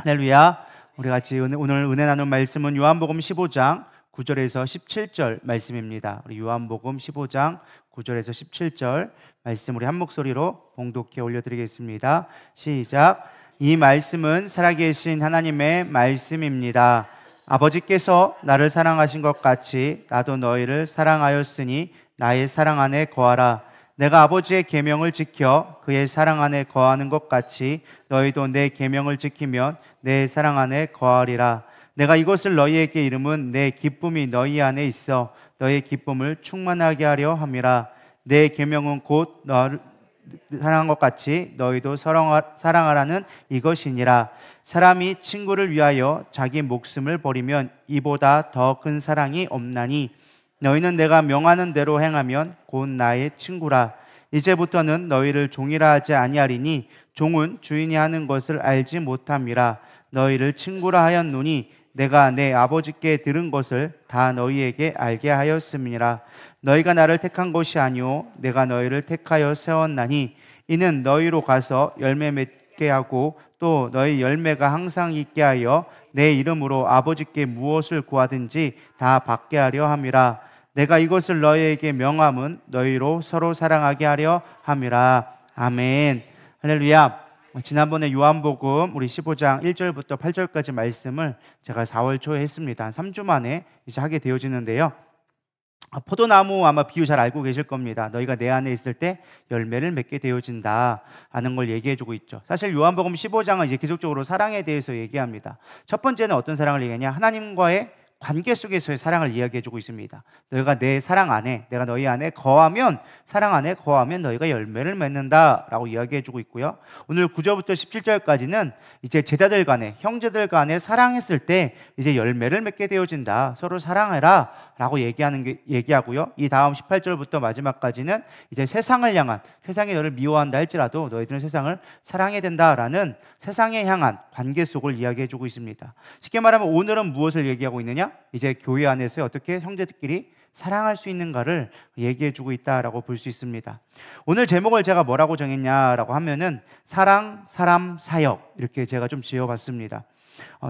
할렐루야. 우리 같이 오늘 은혜 나눈 말씀은 요한복음 15장 9절에서 17절 말씀입니다. 우리 요한복음 15장 9절에서 17절 말씀 우리 한 목소리로 봉독해 올려드리겠습니다. 시작. 이 말씀은 살아계신 하나님의 말씀입니다. 아버지께서 나를 사랑하신 것 같이 나도 너희를 사랑하였으니 나의 사랑 안에 거하라. 내가 아버지의 계명을 지켜 그의 사랑 안에 거하는 것 같이 너희도 내 계명을 지키면 내 사랑 안에 거하리라. 내가 이것을 너희에게 이름은 내 기쁨이 너희 안에 있어 너희 기쁨을 충만하게 하려 함이라. 내 계명은 곧 너를 사랑한 것 같이 너희도 사랑하라는 이것이니라. 사람이 친구를 위하여 자기 목숨을 버리면 이보다 더 큰 사랑이 없나니 너희는 내가 명하는 대로 행하면 곧 나의 친구라. 이제부터는 너희를 종이라 하지 아니하리니 종은 주인이 하는 것을 알지 못함이라. 너희를 친구라 하였노니 내가 내 아버지께 들은 것을 다 너희에게 알게 하였음이라. 너희가 나를 택한 것이 아니오 내가 너희를 택하여 세웠나니 이는 너희로 가서 열매 맺게 하고 또 너희 열매가 항상 있게 하여 내 이름으로 아버지께 무엇을 구하든지 다 받게 하려 함이라. 내가 이것을 너희에게 명함은 너희로 서로 사랑하게 하려 함이라. 아멘. 할렐루야. 지난번에 요한복음 우리 15장 1절부터 8절까지 말씀을 제가 4월 초에 했습니다. 한 3주 만에 이제 하게 되어지는데요. 포도나무 아마 비유 잘 알고 계실 겁니다. 너희가 내 안에 있을 때 열매를 맺게 되어진다 하는 걸 얘기해주고 있죠. 사실 요한복음 15장은 이제 계속적으로 사랑에 대해서 얘기합니다. 첫 번째는 어떤 사랑을 얘기하냐, 하나님과의 관계 속에서의 사랑을 이야기해주고 있습니다. 너희가 내 사랑 안에, 내가 너희 안에 거하면, 사랑 안에 거하면 너희가 열매를 맺는다라고 이야기해주고 있고요. 오늘 9절부터 17절까지는 이제 제자들 간에, 형제들 간에 사랑했을 때 이제 열매를 맺게 되어진다. 서로 사랑해라 라고 얘기하고요. 이 다음 18절부터 마지막까지는 이제 세상을 향한, 세상이 너를 미워한다 할지라도 너희들은 세상을 사랑해야 된다라는 세상에 향한 관계 속을 이야기해주고 있습니다. 쉽게 말하면 오늘은 무엇을 얘기하고 있느냐? 이제 교회 안에서 어떻게 형제들끼리 사랑할 수 있는가를 얘기해주고 있다라고 볼 수 있습니다. 오늘 제목을 제가 뭐라고 정했냐라고 하면은 사랑, 사람, 사역 이렇게 제가 좀 지어봤습니다.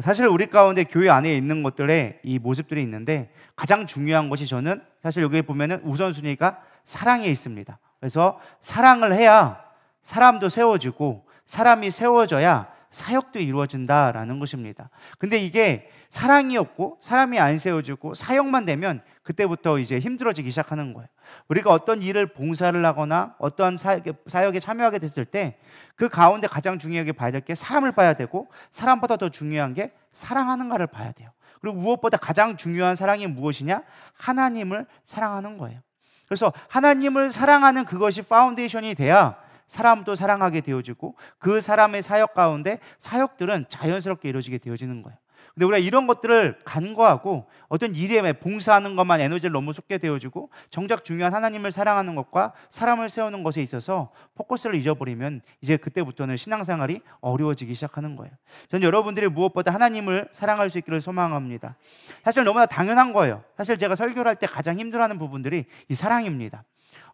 사실 우리 가운데 교회 안에 있는 것들에 이 모습들이 있는데 가장 중요한 것이 저는 사실 여기 보면은 우선순위가 사랑에 있습니다. 그래서 사랑을 해야 사람도 세워지고 사람이 세워져야 사역도 이루어진다라는 것입니다. 근데 이게 사랑이 없고 사람이 안 세워지고 사역만 되면 그때부터 이제 힘들어지기 시작하는 거예요. 우리가 어떤 일을 봉사를 하거나 어떤 사역에 참여하게 됐을 때 그 가운데 가장 중요하게 봐야 될 게 사람을 봐야 되고, 사람보다 더 중요한 게 사랑하는가를 봐야 돼요. 그리고 무엇보다 가장 중요한 사랑이 무엇이냐? 하나님을 사랑하는 거예요. 그래서 하나님을 사랑하는 그것이 파운데이션이 돼야 사람도 사랑하게 되어지고 그 사람의 사역 가운데 사역들은 자연스럽게 이루어지게 되어지는 거예요. 근데 우리가 이런 것들을 간과하고 어떤 일에 봉사하는 것만 에너지를 너무 쏟게 되어지고 정작 중요한 하나님을 사랑하는 것과 사람을 세우는 것에 있어서 포커스를 잊어버리면 이제 그때부터는 신앙생활이 어려워지기 시작하는 거예요. 저는 여러분들이 무엇보다 하나님을 사랑할 수 있기를 소망합니다. 사실 너무나 당연한 거예요. 사실 제가 설교를 할 때 가장 힘들어하는 부분들이 이 사랑입니다.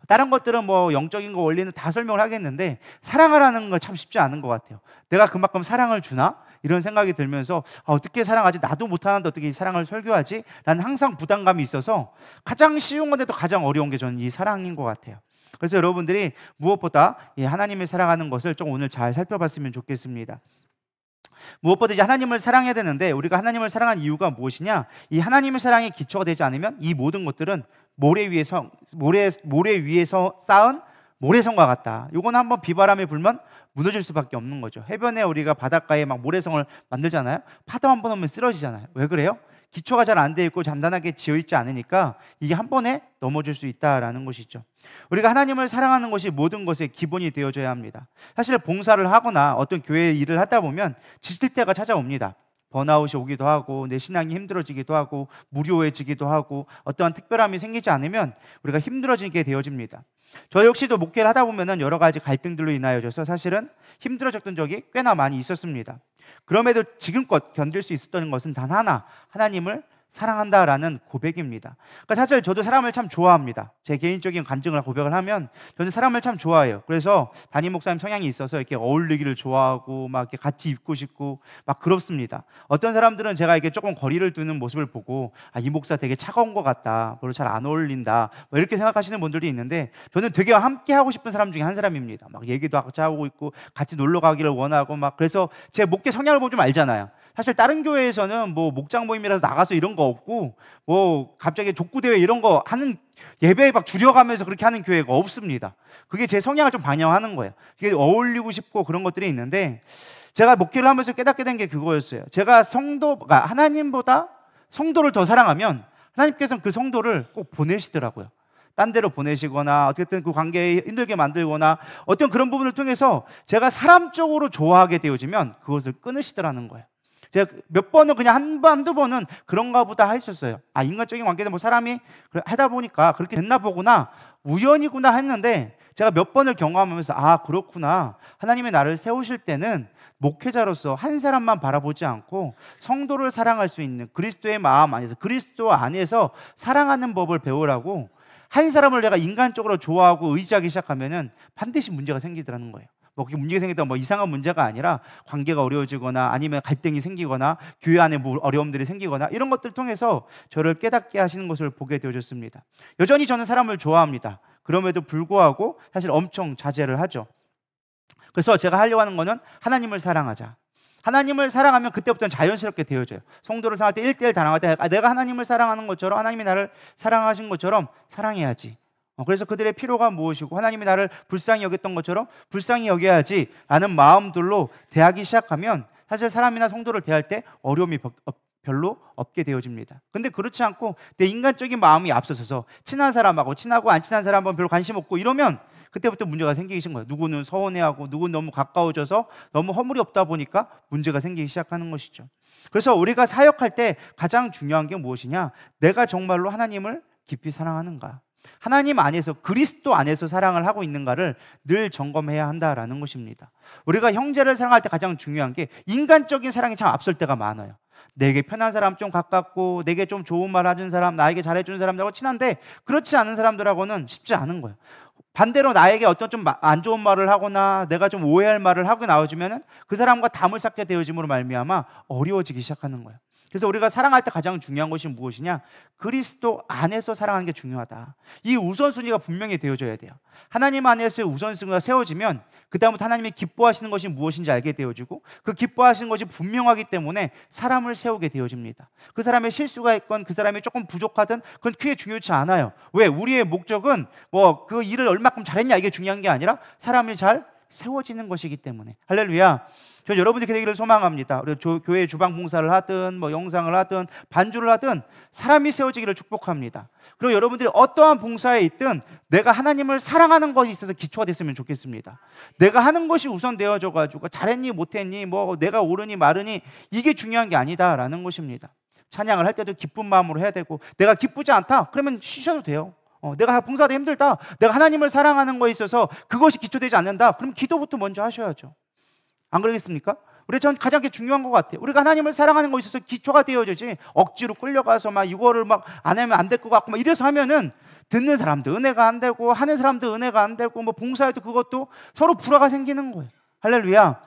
다른 것들은 뭐 영적인 거 원리는 다 설명을 하겠는데 사랑하라는 건 참 쉽지 않은 것 같아요. 내가 그만큼 사랑을 주나? 이런 생각이 들면서 어떻게 사랑하지? 나도 못하는데 어떻게 이 사랑을 설교하지? 라는 항상 부담감이 있어서 가장 쉬운 건데도 가장 어려운 게 저는 이 사랑인 것 같아요. 그래서 여러분들이 무엇보다 이 하나님을 사랑하는 것을 좀 오늘 잘 살펴봤으면 좋겠습니다. 무엇보다 이제 하나님을 사랑해야 되는데 우리가 하나님을 사랑한 이유가 무엇이냐? 이 하나님의 사랑이 기초가 되지 않으면 이 모든 것들은 모래 위에서 쌓은 모래성과 같다. 이건 한번 비바람이 불면 무너질 수밖에 없는 거죠. 해변에 우리가 바닷가에 막 모래성을 만들잖아요. 파도 한 번 오면 쓰러지잖아요. 왜 그래요? 기초가 잘 안 돼 있고 단단하게 지어 있지 않으니까 이게 한 번에 넘어질 수 있다라는 것이죠. 우리가 하나님을 사랑하는 것이 모든 것의 기본이 되어져야 합니다. 사실 봉사를 하거나 어떤 교회 일을 하다 보면 지칠 때가 찾아옵니다. 번아웃이 오기도 하고 내 신앙이 힘들어지기도 하고 무료해지기도 하고 어떠한 특별함이 생기지 않으면 우리가 힘들어지게 되어집니다. 저 역시도 목회를 하다 보면 여러 가지 갈등들로 인하여져서 사실은 힘들어졌던 적이 꽤나 많이 있었습니다. 그럼에도 지금껏 견딜 수 있었던 것은 단 하나, 하나님을 사랑한다라는 고백입니다. 그러니까 사실 저도 사람을 참 좋아합니다. 제 개인적인 간증을 고백을 하면 저는 사람을 참 좋아해요. 그래서 담임 목사님 성향이 있어서 이렇게 어울리기를 좋아하고 막 이렇게 같이 입고 싶고 막 그렇습니다. 어떤 사람들은 제가 이렇게 조금 거리를 두는 모습을 보고 이 목사 되게 차가운 것 같다, 별로 잘 안 어울린다, 뭐 이렇게 생각하시는 분들이 있는데 저는 되게 함께 하고 싶은 사람 중에 한 사람입니다. 막 얘기도 같이 하고 있고 같이 놀러 가기를 원하고 막 그래서 제 목회 성향을 보면 좀 알잖아요. 사실 다른 교회에서는 뭐 목장 모임이라서 나가서 이런 거 없고 뭐 갑자기 족구 대회 이런 거 하는 예배에 막 줄여가면서 그렇게 하는 교회가 없습니다. 그게 제 성향을 좀 반영하는 거예요. 그게 어울리고 싶고 그런 것들이 있는데 제가 목회를 하면서 깨닫게 된 게 그거였어요. 제가 성도가 하나님보다 성도를 더 사랑하면 하나님께서는 그 성도를 꼭 보내시더라고요. 딴 데로 보내시거나 어쨌든 그 관계에 힘들게 만들거나 어떤 그런 부분을 통해서 제가 사람적으로 좋아하게 되어지면 그것을 끊으시더라는 거예요. 제가 몇 번은 그냥 한두 번은 그런가 보다 했었어요. 인간적인 관계는 뭐 사람이 하다 보니까 그렇게 됐나 보구나, 우연이구나 했는데 제가 몇 번을 경험하면서 그렇구나, 하나님이 나를 세우실 때는 목회자로서 한 사람만 바라보지 않고 성도를 사랑할 수 있는 그리스도의 마음 안에서, 그리스도 안에서 사랑하는 법을 배우라고, 한 사람을 내가 인간적으로 좋아하고 의지하기 시작하면은 반드시 문제가 생기더라는 거예요. 뭐 그게 문제가 생기다 뭐 이상한 문제가 아니라 관계가 어려워지거나 아니면 갈등이 생기거나 교회 안에 어려움들이 생기거나 이런 것들을 통해서 저를 깨닫게 하시는 것을 보게 되어졌습니다. 여전히 저는 사람을 좋아합니다. 그럼에도 불구하고 사실 엄청 자제를 하죠. 그래서 제가 하려고 하는 거는 하나님을 사랑하자. 하나님을 사랑하면 그때부터는 자연스럽게 되어져요. 성도를 사랑할 때 1대1 단합할 때 내가 하나님을 사랑하는 것처럼, 하나님이 나를 사랑하신 것처럼 사랑해야지. 그래서 그들의 필요가 무엇이고 하나님이 나를 불쌍히 여겼던 것처럼 불쌍히 여겨야지 라는 마음들로 대하기 시작하면 사실 사람이나 성도를 대할 때 어려움이 별로 없게 되어집니다. 근데 그렇지 않고 내 인간적인 마음이 앞서서서 친한 사람하고 친하고 안 친한 사람은 별로 관심 없고 이러면 그때부터 문제가 생기기 시작한 거예요. 누구는 서운해하고 누구는 너무 가까워져서 너무 허물이 없다 보니까 문제가 생기기 시작하는 것이죠. 그래서 우리가 사역할 때 가장 중요한 게 무엇이냐? 내가 정말로 하나님을 깊이 사랑하는가? 하나님 안에서, 그리스도 안에서 사랑을 하고 있는가를 늘 점검해야 한다라는 것입니다. 우리가 형제를 사랑할 때 가장 중요한 게 인간적인 사랑이 참 앞설 때가 많아요. 내게 편한 사람 좀 가깝고 내게 좀 좋은 말 해준 사람, 나에게 잘해주는 사람들하고 친한데 그렇지 않은 사람들하고는 쉽지 않은 거예요. 반대로 나에게 어떤 좀 안 좋은 말을 하거나 내가 좀 오해할 말을 하고 나와주면은 그 사람과 담을 쌓게 되어짐으로 말미암아 어려워지기 시작하는 거예요. 그래서 우리가 사랑할 때 가장 중요한 것이 무엇이냐? 그리스도 안에서 사랑하는 게 중요하다. 이 우선순위가 분명히 되어져야 돼요. 하나님 안에서의 우선순위가 세워지면 그 다음부터 하나님이 기뻐하시는 것이 무엇인지 알게 되어지고 그 기뻐하시는 것이 분명하기 때문에 사람을 세우게 되어집니다. 그 사람의 실수가 있건 그 사람이 조금 부족하든 그건 크게 중요치 않아요. 왜? 우리의 목적은 뭐 그 일을 얼마큼 잘했냐 이게 중요한 게 아니라 사람이 잘 세워지는 것이기 때문에. 할렐루야. 저 여러분들이 되기를 소망합니다. 우리 교회 주방 봉사를 하든 뭐 영상을 하든 반주를 하든 사람이 세워지기를 축복합니다. 그리고 여러분들이 어떠한 봉사에 있든 내가 하나님을 사랑하는 것이 있어서 기초가 됐으면 좋겠습니다. 내가 하는 것이 우선 되어져 가지고 잘했니 못했니 뭐 내가 옳으니 마르니 이게 중요한 게 아니다라는 것입니다. 찬양을 할 때도 기쁜 마음으로 해야 되고, 내가 기쁘지 않다? 그러면 쉬셔도 돼요. 내가 봉사도 힘들다, 내가 하나님을 사랑하는 거에 있어서 그것이 기초되지 않는다, 그럼 기도부터 먼저 하셔야죠. 안 그러겠습니까? 전 가장 중요한 것 같아요. 우리가 하나님을 사랑하는 거에 있어서 기초가 되어져지 억지로 끌려가서 막 이거를 막 안 하면 안 될 것 같고 막 이래서 하면은 듣는 사람도 은혜가 안 되고 하는 사람도 은혜가 안 되고 뭐 봉사에도 그것도 서로 불화가 생기는 거예요. 할렐루야.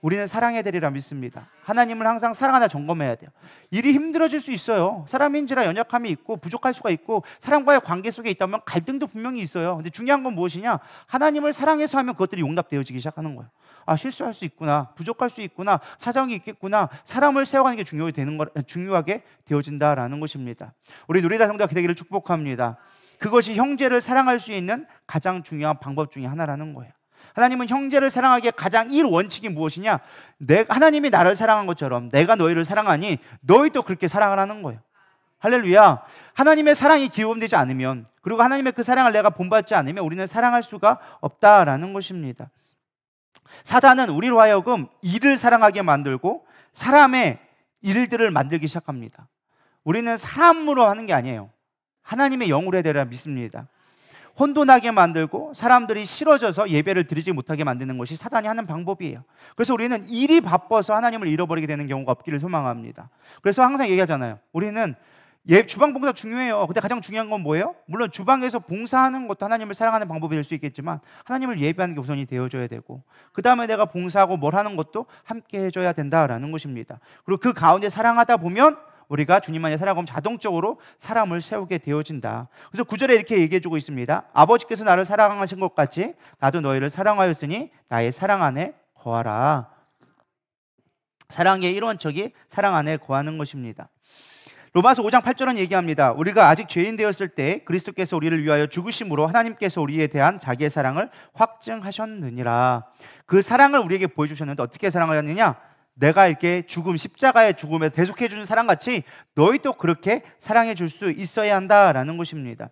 우리는 사랑해야 되리라 믿습니다. 하나님을 항상 사랑하나 점검해야 돼요. 일이 힘들어질 수 있어요. 사람인지라 연약함이 있고 부족할 수가 있고 사람과의 관계 속에 있다면 갈등도 분명히 있어요. 근데 중요한 건 무엇이냐? 하나님을 사랑해서 하면 그것들이 용납되어지기 시작하는 거예요. 실수할 수 있구나, 부족할 수 있구나, 사정이 있겠구나, 사람을 세워가는 게 중요하게 되어진다라는 것입니다. 우리 누리다 성도가 되기를 축복합니다. 그것이 형제를 사랑할 수 있는 가장 중요한 방법 중에 하나라는 거예요. 하나님은 형제를 사랑하기에 가장 1원칙이 무엇이냐? 하나님이 나를 사랑한 것처럼 내가 너희를 사랑하니 너희도 그렇게 사랑을 하는 거예요. 할렐루야. 하나님의 사랑이 기여되지 않으면, 그리고 하나님의 그 사랑을 내가 본받지 않으면 우리는 사랑할 수가 없다라는 것입니다. 사단은 우리로 하여금 일을 사랑하게 만들고 사람의 일들을 만들기 시작합니다. 우리는 사람으로 하는 게 아니에요. 하나님의 영으로 해야 되리라 믿습니다. 혼돈하게 만들고 사람들이 싫어져서 예배를 드리지 못하게 만드는 것이 사단이 하는 방법이에요. 그래서 우리는 일이 바빠서 하나님을 잃어버리게 되는 경우가 없기를 소망합니다. 그래서 항상 얘기하잖아요. 우리는 예, 주방 봉사 중요해요. 근데 가장 중요한 건 뭐예요? 물론 주방에서 봉사하는 것도 하나님을 사랑하는 방법이 될 수 있겠지만 하나님을 예배하는 게 우선이 되어줘야 되고, 그 다음에 내가 봉사하고 뭘 하는 것도 함께 해줘야 된다라는 것입니다. 그리고 그 가운데 사랑하다 보면 우리가 주님 안에 살아가면 자동적으로 사람을 세우게 되어진다. 그래서 9절에 이렇게 얘기해주고 있습니다. 아버지께서 나를 사랑하신 것 같이 나도 너희를 사랑하였으니 나의 사랑 안에 거하라. 사랑의 일원척이 사랑 안에 거하는 것입니다. 로마서 5장 8절은 얘기합니다. 우리가 아직 죄인 되었을 때 그리스도께서 우리를 위하여 죽으심으로 하나님께서 우리에 대한 자기의 사랑을 확증하셨느니라. 그 사랑을 우리에게 보여주셨는데 어떻게 사랑하였느냐? 내가 이렇게 죽음, 십자가의 죽음에 대속해 주는 사랑같이 너희도 그렇게 사랑해 줄 수 있어야 한다라는 것입니다.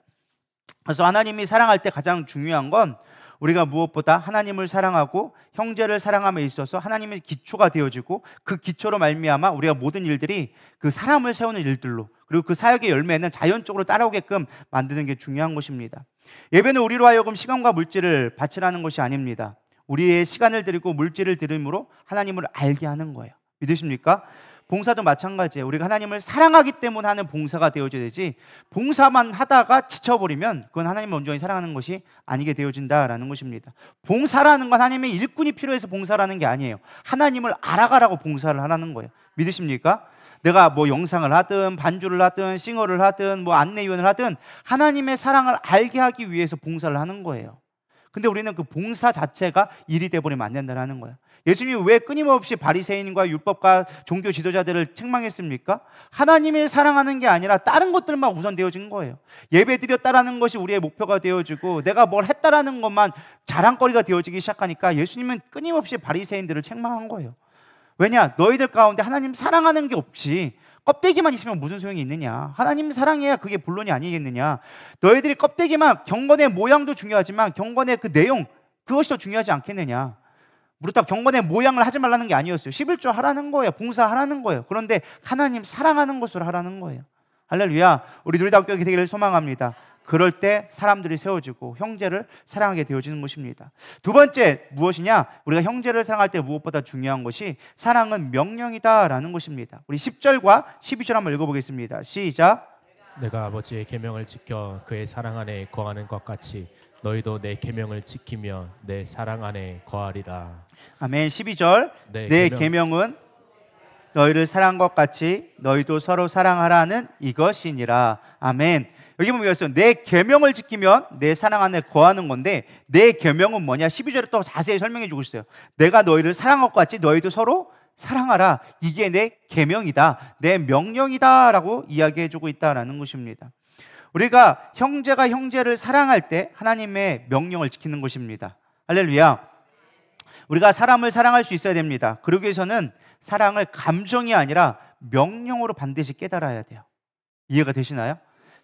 그래서 하나님이 사랑할 때 가장 중요한 건 우리가 무엇보다 하나님을 사랑하고 형제를 사랑함에 있어서 하나님의 기초가 되어지고, 그 기초로 말미암아 우리가 모든 일들이 그 사람을 세우는 일들로, 그리고 그 사역의 열매는 자연적으로 따라오게끔 만드는 게 중요한 것입니다. 예배는 우리로 하여금 시간과 물질을 바치라는 것이 아닙니다. 우리의 시간을 드리고 물질을 드림으로 하나님을 알게 하는 거예요. 믿으십니까? 봉사도 마찬가지예요. 우리가 하나님을 사랑하기 때문에 하는 봉사가 되어져야 되지, 봉사만 하다가 지쳐버리면 그건 하나님을 온전히 사랑하는 것이 아니게 되어진다라는 것입니다. 봉사라는 건 하나님의 일꾼이 필요해서 봉사라는 게 아니에요. 하나님을 알아가라고 봉사를 하라는 거예요. 믿으십니까? 내가 뭐 영상을 하든 반주를 하든 싱어를 하든 뭐 안내위원을 하든 하나님의 사랑을 알게 하기 위해서 봉사를 하는 거예요. 근데 우리는 그 봉사 자체가 일이 돼버리면 안 된다는 거예요. 예수님이 왜 끊임없이 바리새인과 율법과 종교 지도자들을 책망했습니까? 하나님을 사랑하는 게 아니라 다른 것들만 우선되어진 거예요. 예배드렸다라는 것이 우리의 목표가 되어지고 내가 뭘 했다라는 것만 자랑거리가 되어지기 시작하니까 예수님은 끊임없이 바리새인들을 책망한 거예요. 왜냐? 너희들 가운데 하나님 사랑하는 게 없이 껍데기만 있으면 무슨 소용이 있느냐? 하나님 사랑해야 그게 본론이 아니겠느냐? 너희들이 껍데기만, 경건의 모양도 중요하지만 경건의 그 내용, 그것이 더 중요하지 않겠느냐? 그렇다고 경건의 모양을 하지 말라는 게 아니었어요. 11조 하라는 거예요. 봉사하라는 거예요. 그런데 하나님 사랑하는 것으로 하라는 거예요. 할렐루야. 우리 누리다교회 되기를 소망합니다. 그럴 때 사람들이 세워지고 형제를 사랑하게 되어지는 것입니다. 두 번째 무엇이냐? 우리가 형제를 사랑할 때 무엇보다 중요한 것이 사랑은 명령이다라는 것입니다. 우리 10절과 12절 한번 읽어보겠습니다. 시작. 내가 아버지의 계명을 지켜 그의 사랑 안에 거하는 것 같이 너희도 내 계명을 지키며 내 사랑 안에 거하리라. 아멘. 12절. 내 계명은 너희를 사랑한 것 같이 너희도 서로 사랑하라는 이것이니라. 아멘. 여기 보면 이랬어요. 내 계명을 지키면 내 사랑 안에 거하는 건데, 내 계명은 뭐냐? 12절에 또 자세히 설명해 주고 있어요. 내가 너희를 사랑한 것 같이 너희도 서로 사랑하라. 이게 내 계명이다, 내 명령이다 라고 이야기해 주고 있다라는 것입니다. 우리가 형제가 형제를 사랑할 때 하나님의 명령을 지키는 것입니다. 할렐루야. 우리가 사람을 사랑할 수 있어야 됩니다. 그러기 위해서는 사랑을 감정이 아니라 명령으로 반드시 깨달아야 돼요. 이해가 되시나요?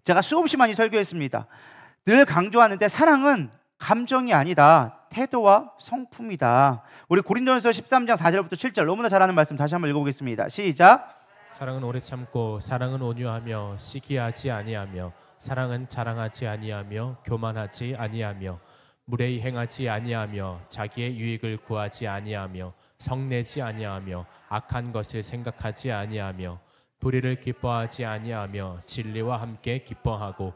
제가 수없이 많이 설교했습니다. 늘 강조하는데 사랑은 감정이 아니다, 태도와 성품이다. 우리 고린도전서 13장 4절부터 7절 너무나 잘 아는 말씀 다시 한번 읽어보겠습니다. 시작. 사랑은 오래 참고 사랑은 온유하며 시기하지 아니하며 사랑은 자랑하지 아니하며 교만하지 아니하며 무례히 행하지 아니하며 자기의 유익을 구하지 아니하며 성내지 아니하며 악한 것을 생각하지 아니하며 불의를 기뻐하지 아니하며 진리와 함께 기뻐하고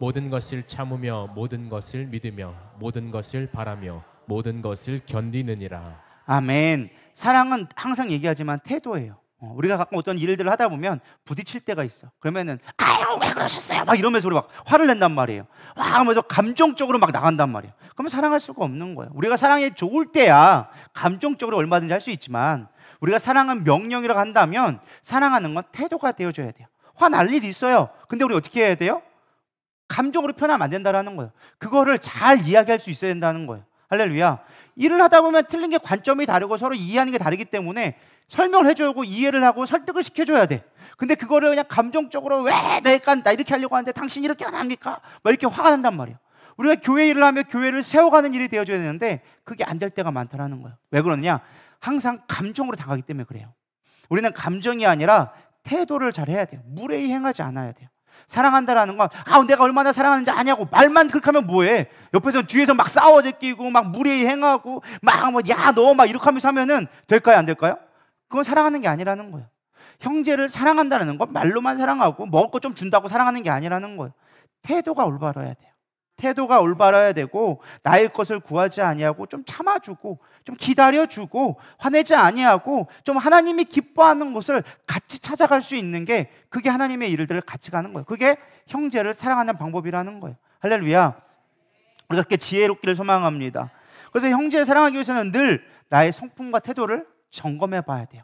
모든 것을 참으며 모든 것을 믿으며 모든 것을 바라며 모든 것을 견디느니라. 아멘. 사랑은 항상 얘기하지만 태도예요. 우리가 가끔 어떤 일들을 하다 보면 부딪힐 때가 있어. 그러면은 아유 왜 그러셨어요? 막 이러면서 우리 막 화를 낸단 말이에요. 와 하면서 감정적으로 막 나간단 말이에요. 그러면 사랑할 수가 없는 거예요. 우리가 사랑이 좋을 때야 감정적으로 얼마든지 할 수 있지만, 우리가 사랑은 명령이라고 한다면 사랑하는 건 태도가 되어줘야 돼요. 화날 일 있어요. 근데 우리 어떻게 해야 돼요? 감정으로 표현하면 안 된다는 거예요. 그거를 잘 이야기할 수 있어야 된다는 거예요. 할렐루야. 일을 하다 보면 틀린 게 관점이 다르고 서로 이해하는 게 다르기 때문에 설명을 해주고 이해를 하고 설득을 시켜줘야 돼. 근데 그거를 그냥 감정적으로 왜 내가 나 이렇게 하려고 하는데 당신 이렇게 안 합니까? 막 이렇게 화가 난단 말이에요. 우리가 교회 일을 하면 교회를 세워가는 일이 되어줘야 되는데 그게 안 될 때가 많다는 거예요. 왜 그러느냐? 항상 감정으로 당하기 때문에 그래요. 우리는 감정이 아니라 태도를 잘 해야 돼요. 무례히 행하지 않아야 돼요. 사랑한다라는 건 내가 얼마나 사랑하는지 아냐고 말만 그렇게 하면 뭐해? 옆에서 뒤에서 막 싸워 제끼고 막 무례히 행하고 막 뭐 야 너 막 이렇게 하면서 하면은 될까요? 안 될까요? 그건 사랑하는 게 아니라는 거예요. 형제를 사랑한다는 건 말로만 사랑하고 먹을 거 좀 준다고 사랑하는 게 아니라는 거예요. 태도가 올바라야 돼요. 태도가 올바라야 되고 나의 것을 구하지 아니하고 좀 참아주고 좀 기다려주고 화내지 아니하고 좀 하나님이 기뻐하는 것을 같이 찾아갈 수 있는 게 그게 하나님의 일들을 같이 가는 거예요. 그게 형제를 사랑하는 방법이라는 거예요. 할렐루야. 우리가 그렇게 지혜롭기를 소망합니다. 그래서 형제를 사랑하기 위해서는 늘 나의 성품과 태도를 점검해 봐야 돼요.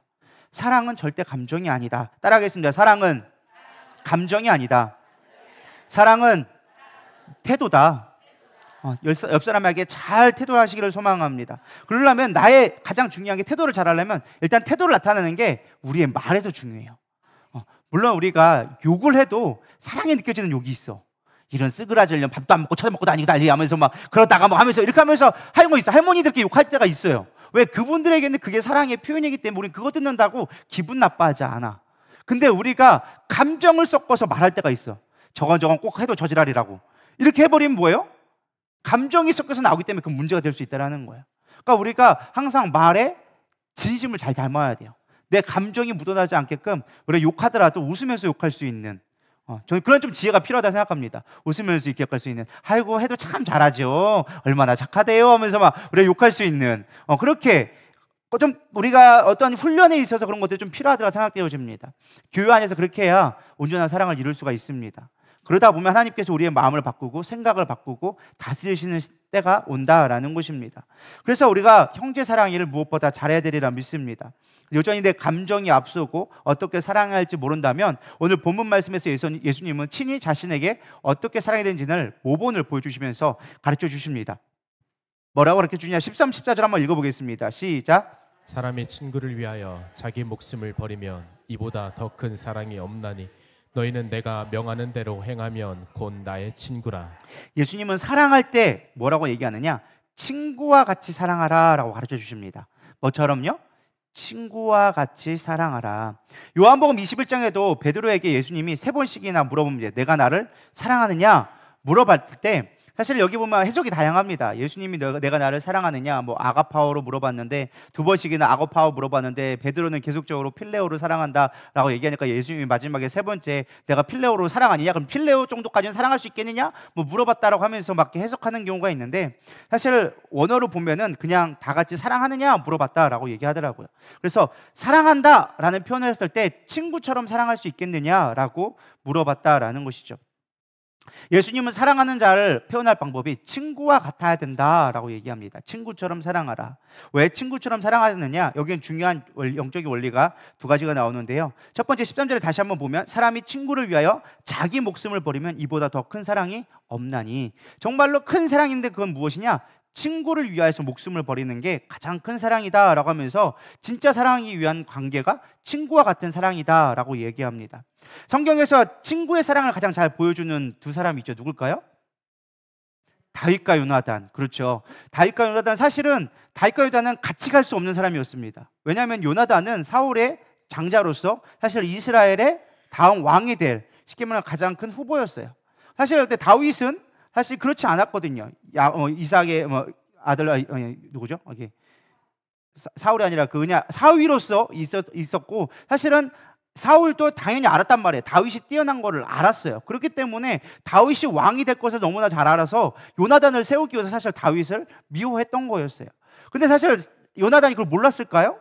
사랑은 절대 감정이 아니다. 따라하겠습니다. 사랑은 감정이 아니다. 사랑은 태도다. 옆 사람에게 잘 태도를 하시기를 소망합니다. 그러려면 나의 가장 중요한 게 태도를 잘 하려면 일단 태도를 나타내는 게 우리의 말에서 중요해요. 물론 우리가 욕을 해도 사랑이 느껴지는 욕이 있어. 이런 쓰그라지려면 밥도 안 먹고 쳐먹고 다니고 난리 하면서 막 그러다가 뭐 하면서 이렇게 하면서 하는 거 있어. 할머니들께 욕할 때가 있어요. 왜? 그분들에게는 그게 사랑의 표현이기 때문에 우리는 그거 듣는다고 기분 나빠하지 않아. 근데 우리가 감정을 섞어서 말할 때가 있어. 저건 꼭 해도 저지랄이라고 이렇게 해버리면 뭐예요? 감정이 섞여서 나오기 때문에 그 문제가 될 수 있다는 거예요. 그러니까 우리가 항상 말에 진심을 잘 담아야 돼요. 내 감정이 묻어나지 않게끔 우리가 욕하더라도 웃으면서 욕할 수 있는 저는 그런 좀 지혜가 필요하다 생각합니다. 웃으면서 이렇게 욕할 수 있는 아이고 해도 참 잘하죠. 얼마나 착하대요 하면서 막 우리가 욕할 수 있는 그렇게 좀 우리가 어떤 훈련에 있어서 그런 것들이 좀 필요하다고 생각되어집니다. 교회 안에서 그렇게 해야 온전한 사랑을 이룰 수가 있습니다. 그러다 보면 하나님께서 우리의 마음을 바꾸고 생각을 바꾸고 다스리시는 때가 온다라는 것입니다. 그래서 우리가 형제 사랑 일을 무엇보다 잘해야 되리라 믿습니다. 여전히 내 감정이 앞서고 어떻게 사랑해야 할지 모른다면 오늘 본문 말씀에서 예수님은 친히 자신에게 어떻게 사랑해야 되는지를 모본을 보여주시면서 가르쳐 주십니다. 뭐라고 가르쳐 주냐? 13, 14절 한번 읽어보겠습니다. 시작. 사람이 친구를 위하여 자기 목숨을 버리면 이보다 더 큰 사랑이 없나니 너희는 내가 명하는 대로 행하면 곧 나의 친구라. 예수님은 사랑할 때 뭐라고 얘기하느냐? 친구와 같이 사랑하라 라고 가르쳐 주십니다. 뭐처럼요? 친구와 같이 사랑하라. 요한복음 21장에도 베드로에게 예수님이 3번씩이나 물어봅니다. 내가 나를 사랑하느냐? 물어봤을 때 사실 여기 보면 해석이 다양합니다. 예수님이 내가 나를 사랑하느냐 뭐 아가파오로 물어봤는데 2번씩이나 아가파오 물어봤는데 베드로는 계속적으로 필레오로 사랑한다라고 얘기하니까 예수님이 마지막에 3번째 내가 필레오로 사랑하느냐 그럼 필레오 정도까지는 사랑할 수 있겠느냐 뭐 물어봤다라고 하면서 막 해석하는 경우가 있는데 사실 원어로 보면은 그냥 다 같이 사랑하느냐 물어봤다라고 얘기하더라고요. 그래서 사랑한다라는 표현을 했을 때 친구처럼 사랑할 수 있겠느냐라고 물어봤다라는 것이죠. 예수님은 사랑하는 자를 표현할 방법이 친구와 같아야 된다라고 얘기합니다. 친구처럼 사랑하라. 왜 친구처럼 사랑하느냐? 여기는 중요한 영적인 원리가 2가지가 나오는데요. 첫 번째 13절에 다시 한번 보면 사람이 친구를 위하여 자기 목숨을 버리면 이보다 더 큰 사랑이 없나니. 정말로 큰 사랑인데 그건 무엇이냐? 친구를 위하여서 목숨을 버리는 게 가장 큰 사랑이다라고 하면서 진짜 사랑하기 위한 관계가 친구와 같은 사랑이다라고 얘기합니다. 성경에서 친구의 사랑을 가장 잘 보여주는 2사람이 있죠. 누굴까요? 다윗과 요나단. 그렇죠. 다윗과 요나단 사실은 다윗과 요나단은 같이 갈 수 없는 사람이었습니다. 왜냐하면 요나단은 사울의 장자로서 사실 이스라엘의 다음 왕이 될 쉽게 말하면 가장 큰 후보였어요. 사실 그때 다윗은 사실 그렇지 않았거든요. 이삭의 아들 누구죠? 사울이 아니라 그냥 사위로서 있었고 사실은 사울도 당연히 알았단 말이에요. 다윗이 뛰어난 거를 알았어요. 그렇기 때문에 다윗이 왕이 될 것을 너무나 잘 알아서 요나단을 세우기 위해서 사실 다윗을 미워했던 거였어요. 근데 사실 요나단이 그걸 몰랐을까요?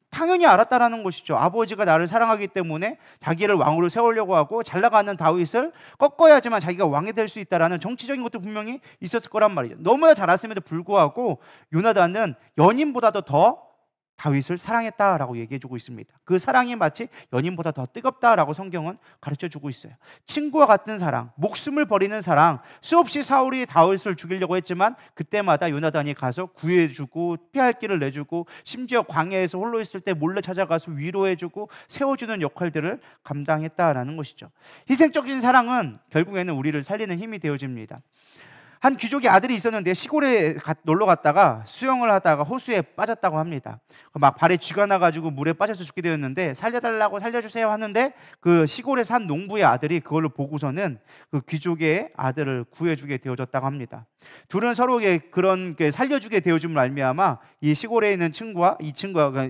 당연히 알았다라는 것이죠. 아버지가 나를 사랑하기 때문에 자기를 왕으로 세우려고 하고 잘 나가는 다윗을 꺾어야지만 자기가 왕이 될 수 있다라는 정치적인 것도 분명히 있었을 거란 말이죠. 너무나 잘 알았음에도 불구하고 요나단은 연인보다도 더 다윗을 사랑했다라고 얘기해주고 있습니다. 그 사랑이 마치 연인보다 더 뜨겁다라고 성경은 가르쳐주고 있어요. 친구와 같은 사랑, 목숨을 버리는 사랑. 수없이 사울이 다윗을 죽이려고 했지만 그때마다 요나단이 가서 구해주고 피할 길을 내주고 심지어 광야에서 홀로 있을 때 몰래 찾아가서 위로해주고 세워주는 역할들을 감당했다라는 것이죠. 희생적인 사랑은 결국에는 우리를 살리는 힘이 되어집니다. 한 귀족의 아들이 있었는데 시골에 놀러 갔다가 수영을 하다가 호수에 빠졌다고 합니다. 막 발에 쥐가 나가지고 물에 빠져서 죽게 되었는데 살려달라고 살려주세요 하는데 그 시골에 산 농부의 아들이 그걸로 보고서는 그 귀족의 아들을 구해주게 되어졌다고 합니다. 둘은 서로에게 그런 살려주게 되어줌을 말미암아 이 시골에 있는 친구와 이 친구가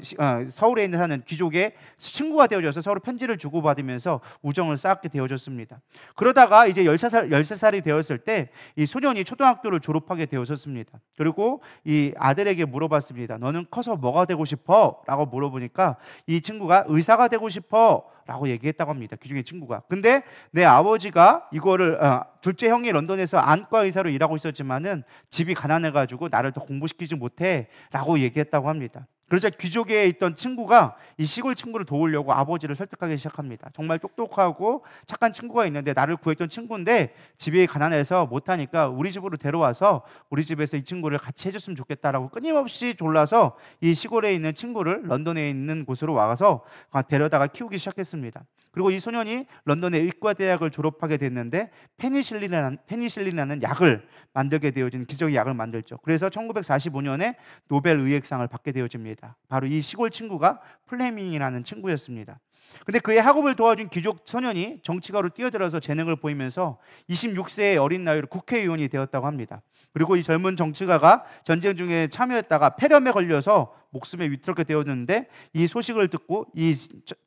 서울에 있는 사는 귀족의 친구가 되어져서 서로 편지를 주고받으면서 우정을 쌓게 되어졌습니다. 그러다가 이제 13살이 되었을 때 이 소년이 초등학교를 졸업하게 되어졌습니다. 그리고 이 아들에게 물어봤습니다. 너는 커서 뭐가 되고 싶어? 라고 물어보니까 이 친구가 의사가 되고 싶어 라고 얘기했다고 합니다. 귀중의 친구가. 근데 내 아버지가 이거를 둘째 형이 런던에서 안과 의사로 일하고 있었지만은 집이 가난해가지고 나를 더 공부시키지 못해 라고 얘기했다고 합니다. 그러자 귀족에 있던 친구가 이 시골 친구를 도우려고 아버지를 설득하기 시작합니다. 정말 똑똑하고 착한 친구가 있는데 나를 구했던 친구인데 집이 가난해서 못하니까 우리 집으로 데려와서 우리 집에서 이 친구를 같이 해줬으면 좋겠다라고 끊임없이 졸라서 이 시골에 있는 친구를 런던에 있는 곳으로 와서 데려다가 키우기 시작했습니다. 그리고 이 소년이 런던의 의과대학을 졸업하게 됐는데 페니실린이라는 약을 만들게 되어진 기적의 약을 만들죠. 그래서 1945년에 노벨 의학상을 받게 되어집니다. 바로 이 시골 친구가 플레밍이라는 친구였습니다. 근데 그의 학업을 도와준 귀족 소년이 정치가로 뛰어들어서 재능을 보이면서 26세의 어린 나이로 국회의원이 되었다고 합니다. 그리고 이 젊은 정치가가 전쟁 중에 참여했다가 폐렴에 걸려서 목숨에 위태롭게 되었는데 이 소식을 듣고 이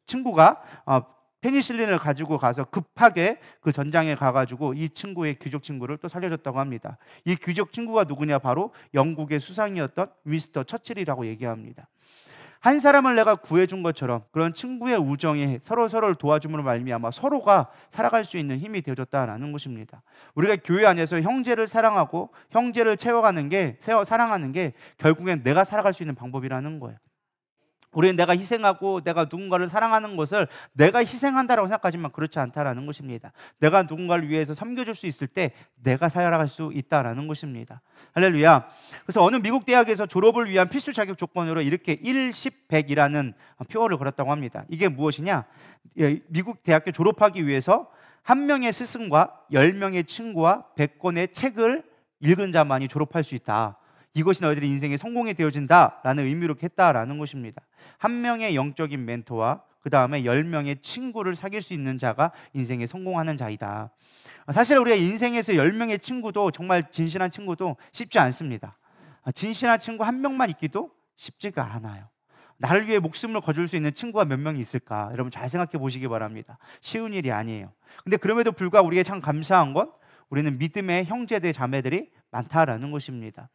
친구가 페니실린을 가지고 가서 급하게 그 전장에 가가지고 이 친구의 귀족 친구를 또 살려줬다고 합니다. 이 귀족 친구가 누구냐? 바로 영국의 수상이었던 윈스턴 처칠이라고 얘기합니다. 한 사람을 내가 구해준 것처럼 그런 친구의 우정이 서로를 도와줌으로 말미암아 서로가 살아갈 수 있는 힘이 되어줬다라는 것입니다. 우리가 교회 안에서 형제를 사랑하고 형제를 사랑하는 게 결국엔 내가 살아갈 수 있는 방법이라는 거예요. 우리는 내가 희생하고 내가 누군가를 사랑하는 것을 내가 희생한다라고 생각하지만 그렇지 않다라는 것입니다. 내가 누군가를 위해서 섬겨줄 수 있을 때 내가 살아갈 수 있다라는 것입니다. 할렐루야. 그래서 어느 미국 대학에서 졸업을 위한 필수 자격 조건으로 이렇게 1, 10, 100이라는 표어를 걸었다고 합니다. 이게 무엇이냐? 미국 대학교 졸업하기 위해서 한 명의 스승과 10명의 친구와 100권의 책을 읽은 자만이 졸업할 수 있다. 이것이 너희들의 인생의 성공이 되어진다라는 의미로 했다라는 것입니다. 한 명의 영적인 멘토와 그 다음에 10명의 친구를 사귈 수 있는 자가 인생에 성공하는 자이다. 사실 우리가 인생에서 10명의 친구도 정말 진실한 친구도 쉽지 않습니다. 진실한 친구 한 명만 있기도 쉽지가 않아요. 나를 위해 목숨을 거줄 수 있는 친구가 몇 명이 있을까? 여러분 잘 생각해 보시기 바랍니다. 쉬운 일이 아니에요. 근데 그럼에도 불구하고 우리에게 참 감사한 건 우리는 믿음의 형제들 자매들이 많다라는 것입니다.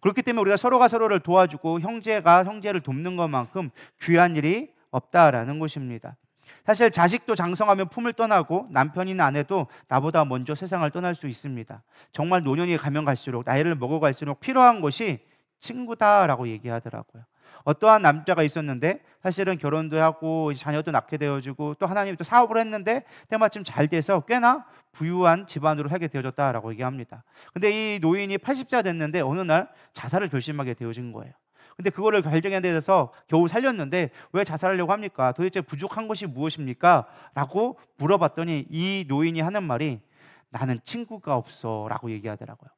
그렇기 때문에 우리가 서로가 서로를 도와주고 형제가 형제를 돕는 것만큼 귀한 일이 없다라는 것입니다. 사실 자식도 장성하면 품을 떠나고 남편이나 아내도 나보다 먼저 세상을 떠날 수 있습니다. 정말 노년이 가면 갈수록 나이를 먹어갈수록 필요한 것이 친구다라고 얘기하더라고요. 어떠한 남자가 있었는데 사실은 결혼도 하고 자녀도 낳게 되어지고 또 하나님이 또 사업을 했는데 때마침 잘 돼서 꽤나 부유한 집안으로 살게 되어졌다라고 얘기합니다. 근데 이 노인이 80세가 됐는데 어느 날 자살을 결심하게 되어진 거예요. 근데 그거를 결정에 대해서 겨우 살렸는데 왜 자살하려고 합니까? 도대체 부족한 것이 무엇입니까? 라고 물어봤더니 이 노인이 하는 말이 나는 친구가 없어 라고 얘기하더라고요.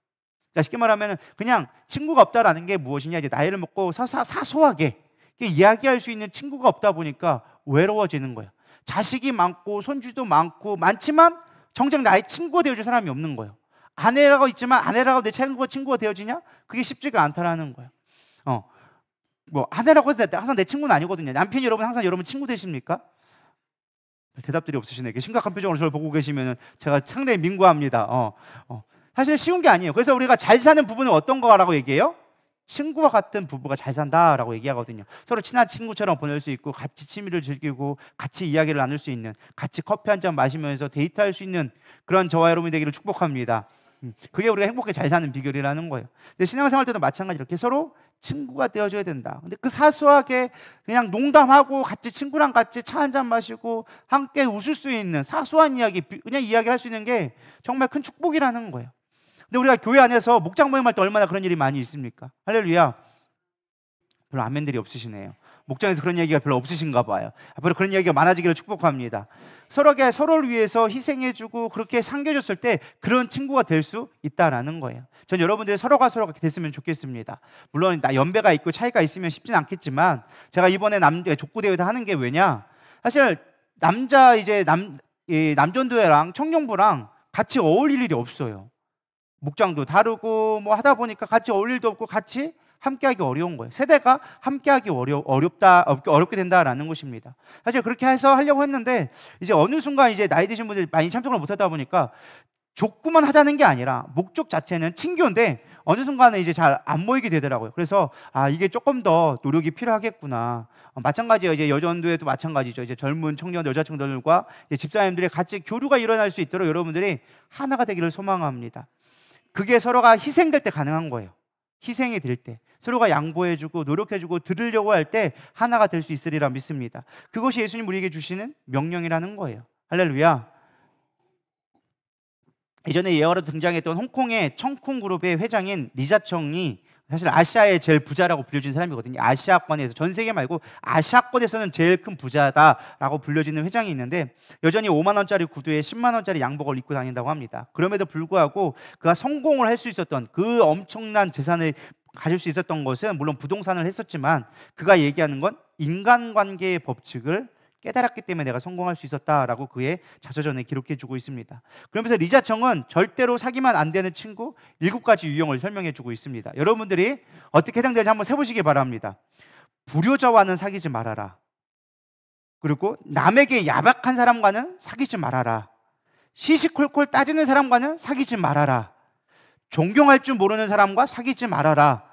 쉽게 말하면 그냥 친구가 없다라는 게 무엇이냐, 이제 나이를 먹고 사소하게 이야기할 수 있는 친구가 없다 보니까 외로워지는 거예요. 자식이 많고 손주도 많지만 정작 나의 친구가 되어줄 사람이 없는 거예요. 아내라고 있지만 아내라고 내 친구가 되어지냐? 그게 쉽지가 않다라는 거예요. 아내라고 해서 항상 내 친구는 아니거든요. 남편이 여러분 항상 여러분 친구 되십니까? 대답들이 없으시네. 이렇게 심각한 표정으로 저를 보고 계시면 제가 상당히 민구합니다. 사실 쉬운 게 아니에요. 그래서 우리가 잘 사는 부부는 어떤 거라고 얘기해요? 친구와 같은 부부가 잘 산다라고 얘기하거든요. 서로 친한 친구처럼 보낼 수 있고 같이 취미를 즐기고 같이 이야기를 나눌 수 있는, 같이 커피 한 잔 마시면서 데이트할 수 있는 그런 저와 여러분이 되기를 축복합니다. 그게 우리가 행복하게 잘 사는 비결이라는 거예요. 근데 신앙생활 때도 마찬가지로 이렇게 서로 친구가 되어줘야 된다. 근데 그 사소하게 그냥 농담하고 같이 친구랑 같이 차 한 잔 마시고 함께 웃을 수 있는 사소한 이야기, 그냥 이야기할 수 있는 게 정말 큰 축복이라는 거예요. 근데 우리가 교회 안에서 목장 모임할 때 얼마나 그런 일이 많이 있습니까? 할렐루야. 별로 아멘들이 없으시네요. 목장에서 그런 얘기가 별로 없으신가 봐요. 앞으로 그런 얘기가 많아지기를 축복합니다. 서로를 위해서 희생해주고 그렇게 상겨줬을 때 그런 친구가 될 수 있다라는 거예요. 전 여러분들이 서로가 됐으면 좋겠습니다. 물론 연배가 있고 차이가 있으면 쉽진 않겠지만, 제가 이번에 족구대회도 하는 게 왜냐, 사실 남전도회랑 청년부랑 같이 어울릴 일이 없어요. 목장도 다르고 뭐 하다 보니까 같이 어울릴 일도 없고 같이 함께하기 어려운 거예요. 세대가 함께하기 어렵게 된다라는 것입니다. 사실 그렇게 해서 하려고 했는데, 이제 어느 순간 이제 나이 드신 분들이 많이 참석을 못하다 보니까 족구만 하자는 게 아니라 목적 자체는 친교인데 어느 순간에 이제 잘 안 모이게 되더라고요. 그래서 이게 조금 더 노력이 필요하겠구나. 마찬가지예요. 이제 여전도에도 마찬가지죠. 이제 젊은 청년 여자청년들과 집사님들이 같이 교류가 일어날 수 있도록 여러분들이 하나가 되기를 소망합니다. 그게 서로가 희생될 때 가능한 거예요. 희생이 될 때, 서로가 양보해주고 노력해주고 들으려고 할 때 하나가 될 수 있으리라 믿습니다. 그것이 예수님 우리에게 주시는 명령이라는 거예요. 할렐루야. 예전에 예화로 등장했던 홍콩의 청쿵 그룹의 회장인 리자청이 사실 아시아의 제일 부자라고 불려진 사람이거든요. 아시아권에서, 전 세계 말고 아시아권에서는 제일 큰 부자다라고 불려지는 회장이 있는데, 여전히 5만 원짜리 구두에 10만 원짜리 양복을 입고 다닌다고 합니다. 그럼에도 불구하고 그가 성공을 할 수 있었던, 그 엄청난 재산을 가질 수 있었던 것은 물론 부동산을 했었지만, 그가 얘기하는 건 인간관계의 법칙을 깨달았기 때문에 내가 성공할 수 있었다라고 그의 자서전에 기록해주고 있습니다. 그러면서 리자청은 절대로 사귀면 안 되는 친구 7가지 유형을 설명해주고 있습니다. 여러분들이 어떻게 해당되는지 한번 세보시기 바랍니다. 불효자와는 사귀지 말아라. 그리고 남에게 야박한 사람과는 사귀지 말아라. 시시콜콜 따지는 사람과는 사귀지 말아라. 존경할 줄 모르는 사람과 사귀지 말아라.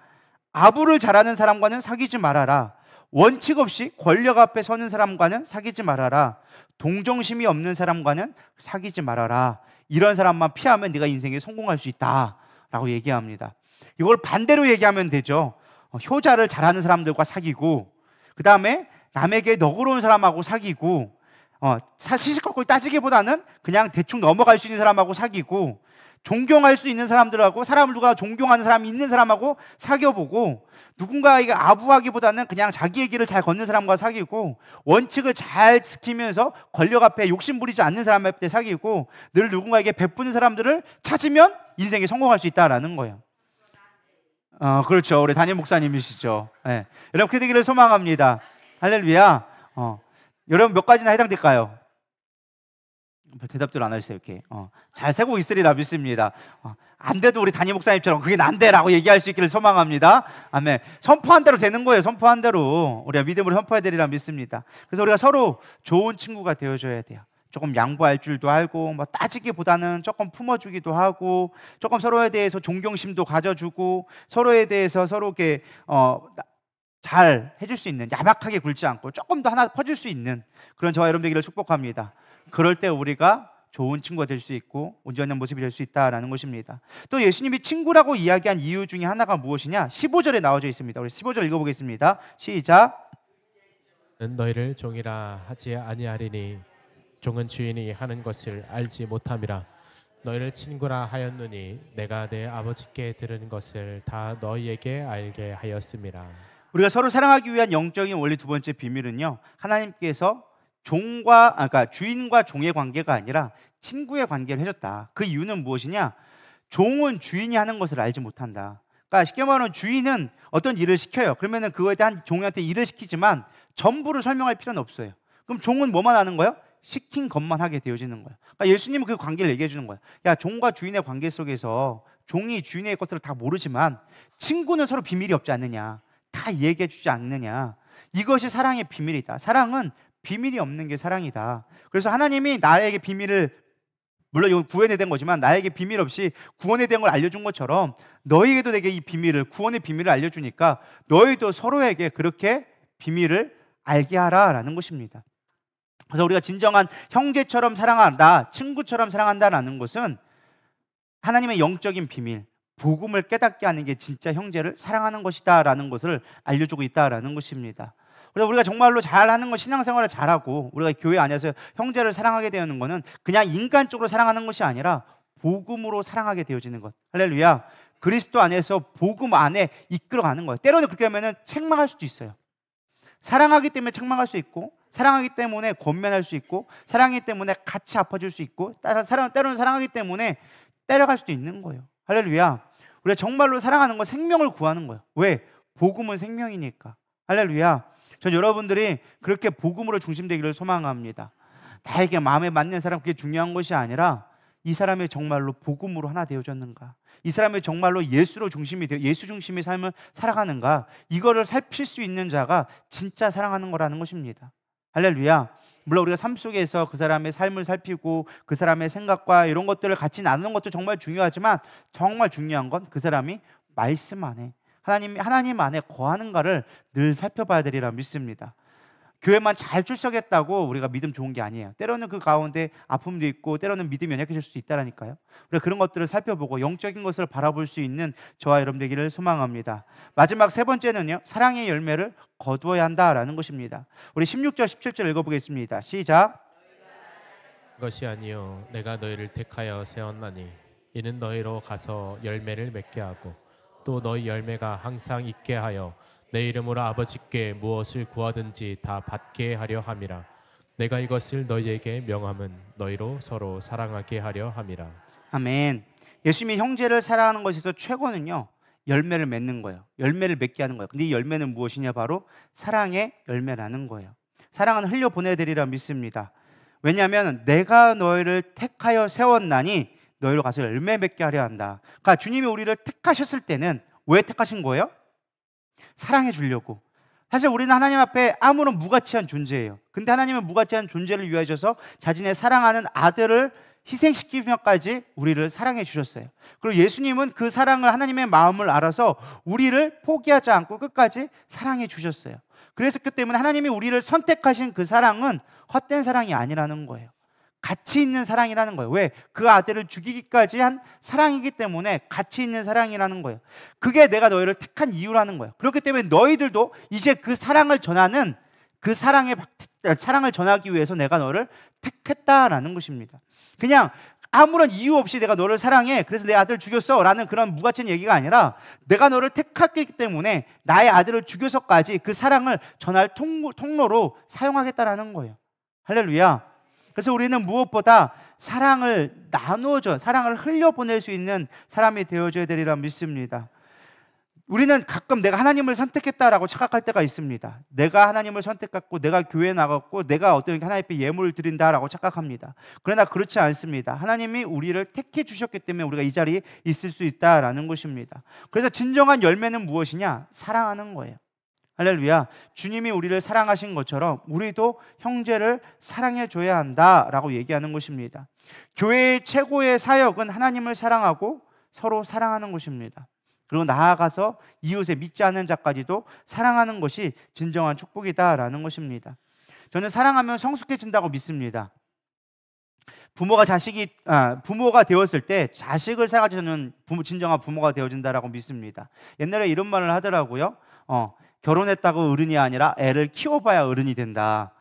아부를 잘하는 사람과는 사귀지 말아라. 원칙 없이 권력 앞에 서는 사람과는 사귀지 말아라. 동정심이 없는 사람과는 사귀지 말아라. 이런 사람만 피하면 네가 인생에 성공할 수 있다라고 얘기합니다. 이걸 반대로 얘기하면 되죠. 효자를 잘하는 사람들과 사귀고, 그 다음에 남에게 너그러운 사람하고 사귀고, 시시콜콜 따지기보다는 그냥 대충 넘어갈 수 있는 사람하고 사귀고, 존경할 수 있는 사람들하고, 사람을 누가 존경하는 사람이 있는 사람하고 사귀어보고, 누군가에게 아부하기보다는 그냥 자기의 길을 잘 걷는 사람과 사귀고, 원칙을 잘 지키면서 권력 앞에 욕심 부리지 않는 사람한테 사귀고, 늘 누군가에게 베푸는 사람들을 찾으면 인생에 성공할 수 있다라는 거예요. 그렇죠. 우리 담임 목사님이시죠. 네. 여러분 그렇게 되기를 소망합니다. 할렐루야. 여러분 몇 가지나 해당될까요? 대답들 안 하시세요. 이렇게 잘 세고 있으리라 믿습니다. 안 돼도 우리 담임 목사님처럼 그게 안 돼라고 얘기할 수 있기를 소망합니다. 아멘. 선포한 대로 되는 거예요. 선포한 대로 우리가 믿음으로 선포해야 되리라 믿습니다. 그래서 우리가 서로 좋은 친구가 되어줘야 돼요. 조금 양보할 줄도 알고, 뭐 따지기보다는 조금 품어주기도 하고, 조금 서로에 대해서 존경심도 가져주고, 서로에 대해서 서로에게 잘 해줄 수 있는, 야박하게 굴지 않고 조금 더 하나 퍼줄 수 있는 그런 저와 여러분 되기를 축복합니다. 그럴 때 우리가 좋은 친구가 될 수 있고 온전한 모습이 될 수 있다라는 것입니다. 또 예수님이 친구라고 이야기한 이유 중에 하나가 무엇이냐? 15절에 나와져 있습니다. 우리 15절 읽어보겠습니다. 시작. 너희를 종이라 하지 아니하리니 종은 주인이 하는 것을 알지 못함이라. 너희를 친구라 하였느니 내가 내 아버지께 들은 것을 다 너희에게 알게 하였음이라. 우리가 서로 사랑하기 위한 영적인 원리 두 번째 비밀은요, 하나님께서 그러니까 주인과 종의 관계가 아니라 친구의 관계를 해줬다. 그 이유는 무엇이냐? 종은 주인이 하는 것을 알지 못한다. 그러니까 쉽게 말하면 주인은 어떤 일을 시켜요. 그러면은 그거에 대한 종한테 일을 시키지만 전부를 설명할 필요는 없어요. 그럼 종은 뭐만 하는 거예요? 시킨 것만 하게 되어지는 거예요. 그러니까 예수님은 그 관계를 얘기해 주는 거예요. 야, 종과 주인의 관계 속에서 종이 주인의 것들을 다 모르지만 친구는 서로 비밀이 없지 않느냐, 다 얘기해 주지 않느냐. 이것이 사랑의 비밀이다. 사랑은 비밀이 없는 게 사랑이다. 그래서 하나님이 나에게 비밀을, 물론 이건 구원에 대한 거지만 나에게 비밀 없이 구원에 대한 걸 알려준 것처럼 너희에게도 내게 이 비밀을, 구원의 비밀을 알려주니까 너희도 서로에게 그렇게 비밀을 알게 하라라는 것입니다. 그래서 우리가 진정한 형제처럼 사랑한다, 친구처럼 사랑한다라는 것은 하나님의 영적인 비밀, 복음을 깨닫게 하는 게 진짜 형제를 사랑하는 것이다라는 것을 알려주고 있다라는 것입니다. 그래서 우리가 정말로 잘하는 건, 신앙생활을 잘하고 우리가 교회 안에서 형제를 사랑하게 되는 것은 그냥 인간적으로 사랑하는 것이 아니라 복음으로 사랑하게 되어지는 것. 할렐루야. 그리스도 안에서 복음 안에 이끌어가는 거예요. 때로는 그렇게 하면 책망할 수도 있어요. 사랑하기 때문에 책망할 수 있고, 사랑하기 때문에 권면할 수 있고, 사랑하기 때문에 같이 아파줄 수 있고, 때로는 사랑하기 때문에 때려갈 수도 있는 거예요. 할렐루야. 우리가 정말로 사랑하는 건 생명을 구하는 거예요. 왜? 복음은 생명이니까. 할렐루야. 전 여러분들이 그렇게 복음으로 중심되기를 소망합니다. 나에게 마음에 맞는 사람, 그게 중요한 것이 아니라 이 사람이 정말로 복음으로 하나 되어졌는가, 이 사람이 정말로 예수로 중심이 되어 예수 중심의 삶을 살아가는가, 이거를 살필 수 있는 자가 진짜 사랑하는 거라는 것입니다. 할렐루야. 물론 우리가 삶 속에서 그 사람의 삶을 살피고 그 사람의 생각과 이런 것들을 같이 나누는 것도 정말 중요하지만, 정말 중요한 건 그 사람이 말씀 안에 하나님 안에 거하는가를 늘 살펴봐야 되리라 믿습니다. 교회만 잘 출석했다고 우리가 믿음 좋은 게 아니에요. 때로는 그 가운데 아픔도 있고, 때로는 믿음이 연약해질 수도 있다라니까요. 우리가 그런 것들을 살펴보고 영적인 것을 바라볼 수 있는 저와 여러분 되기를 소망합니다. 마지막 세 번째는요, 사랑의 열매를 거두어야 한다라는 것입니다. 우리 16절 17절 읽어보겠습니다. 시작. 것이 아니요 내가 너희를 택하여 세웠나니 이는 너희로 가서 열매를 맺게 하고 또 너희 열매가 항상 있게 하여 내 이름으로 아버지께 무엇을 구하든지 다 받게 하려 함이라. 내가 이것을 너희에게 명함은 너희로 서로 사랑하게 하려 함이라. 아멘. 예수님이 형제를 사랑하는 것에서 최고는요, 열매를 맺는 거예요. 열매를 맺게 하는 거예요. 근데 이 열매는 무엇이냐? 바로 사랑의 열매라는 거예요. 사랑은 흘려보내되리라 믿습니다. 왜냐하면 내가 너희를 택하여 세웠나니 너희로 가서 열매 맺게 하려 한다. 그러니까 주님이 우리를 택하셨을 때는 왜 택하신 거예요? 사랑해 주려고. 사실 우리는 하나님 앞에 아무런 무가치한 존재예요. 근데 하나님은 무가치한 존재를 위하셔서 자신의 사랑하는 아들을 희생시키면까지 우리를 사랑해 주셨어요. 그리고 예수님은 그 사랑을, 하나님의 마음을 알아서 우리를 포기하지 않고 끝까지 사랑해 주셨어요. 그랬기 때문에 하나님이 우리를 선택하신 그 사랑은 헛된 사랑이 아니라는 거예요. 가치 있는 사랑이라는 거예요. 왜? 그 아들을 죽이기까지 한 사랑이기 때문에 가치 있는 사랑이라는 거예요. 그게 내가 너희를 택한 이유라는 거예요. 그렇기 때문에 너희들도 이제 그 사랑을 전하는, 그 사랑을 전하기 위해서 내가 너를 택했다라는 것입니다. 그냥 아무런 이유 없이 내가 너를 사랑해, 그래서 내 아들을 죽였어 라는 그런 무가치한 얘기가 아니라, 내가 너를 택했기 때문에 나의 아들을 죽여서까지 그 사랑을 전할 통로로 사용하겠다라는 거예요. 할렐루야. 그래서 우리는 무엇보다 사랑을 나누어줘, 사랑을 흘려보낼 수 있는 사람이 되어줘야 되리라 믿습니다. 우리는 가끔 내가 하나님을 선택했다라고 착각할 때가 있습니다. 내가 하나님을 선택했고, 내가 교회에 나갔고, 내가 어떤 하나님 앞에 예물을 드린다라고 착각합니다. 그러나 그렇지 않습니다. 하나님이 우리를 택해 주셨기 때문에 우리가 이 자리에 있을 수 있다라는 것입니다. 그래서 진정한 열매는 무엇이냐? 사랑하는 거예요. 할렐루야. 주님이 우리를 사랑하신 것처럼 우리도 형제를 사랑해 줘야 한다라고 얘기하는 것입니다. 교회의 최고의 사역은 하나님을 사랑하고 서로 사랑하는 것입니다. 그리고 나아가서 이웃에 믿지 않는 자까지도 사랑하는 것이 진정한 축복이다라는 것입니다. 저는 사랑하면 성숙해진다고 믿습니다. 부모가 되었을 때 자식을 사랑하지, 저는 진정한 부모가 되어진다라고 믿습니다. 옛날에 이런 말을 하더라고요. 결혼했다고 어른이 아니라 애를 키워봐야 어른이 된다.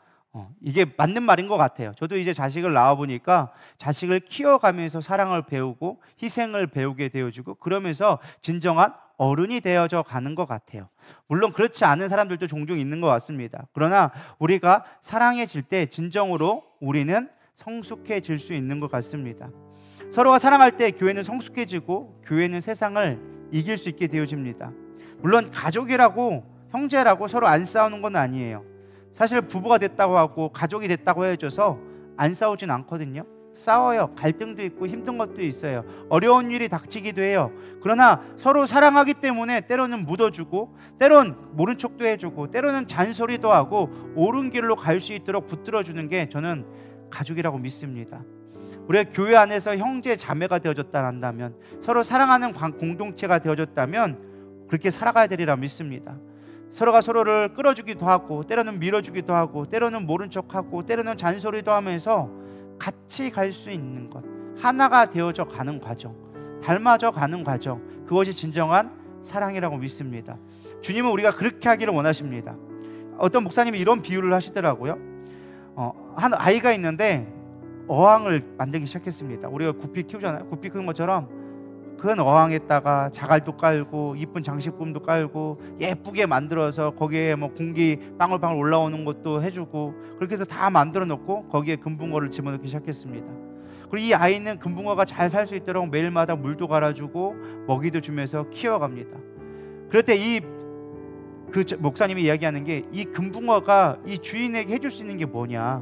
이게 맞는 말인 것 같아요. 저도 이제 자식을 낳아보니까 자식을 키워가면서 사랑을 배우고 희생을 배우게 되어지고, 그러면서 진정한 어른이 되어져 가는 것 같아요. 물론 그렇지 않은 사람들도 종종 있는 것 같습니다. 그러나 우리가 사랑해질 때 진정으로 우리는 성숙해질 수 있는 것 같습니다. 서로가 사랑할 때 교회는 성숙해지고, 교회는 세상을 이길 수 있게 되어집니다. 물론 가족이라고, 형제라고 서로 안 싸우는 건 아니에요. 사실 부부가 됐다고 하고 가족이 됐다고 해줘서 안 싸우진 않거든요. 싸워요. 갈등도 있고 힘든 것도 있어요. 어려운 일이 닥치기도 해요. 그러나 서로 사랑하기 때문에 때로는 묻어주고, 때론 모른 척도 해주고, 때로는 잔소리도 하고 옳은 길로 갈 수 있도록 붙들어주는 게 저는 가족이라고 믿습니다. 우리가 교회 안에서 형제 자매가 되어졌다 한다면, 서로 사랑하는 공동체가 되어졌다면 그렇게 살아가야 되리라 믿습니다. 서로가 서로를 끌어주기도 하고, 때로는 밀어주기도 하고, 때로는 모른 척하고, 때로는 잔소리도 하면서 같이 갈 수 있는 것, 하나가 되어져 가는 과정, 닮아져 가는 과정, 그것이 진정한 사랑이라고 믿습니다. 주님은 우리가 그렇게 하기를 원하십니다. 어떤 목사님이 이런 비유를 하시더라고요. 한 아이가 있는데 어항을 만들기 시작했습니다. 우리가 구피 키우잖아요. 구피 크는 것처럼 큰 어항에다가 자갈도 깔고 이쁜 장식품도 깔고 예쁘게 만들어서 거기에 뭐 공기 방울방울 올라오는 것도 해주고 그렇게 해서 다 만들어 놓고 거기에 금붕어를 집어넣기 시작했습니다. 그리고 이 아이는 금붕어가 잘 살 수 있도록 매일마다 물도 갈아주고 먹이도 주면서 키워갑니다. 그럴 때 그 목사님이 이야기하는 게 이 금붕어가 이 주인에게 해줄 수 있는 게 뭐냐?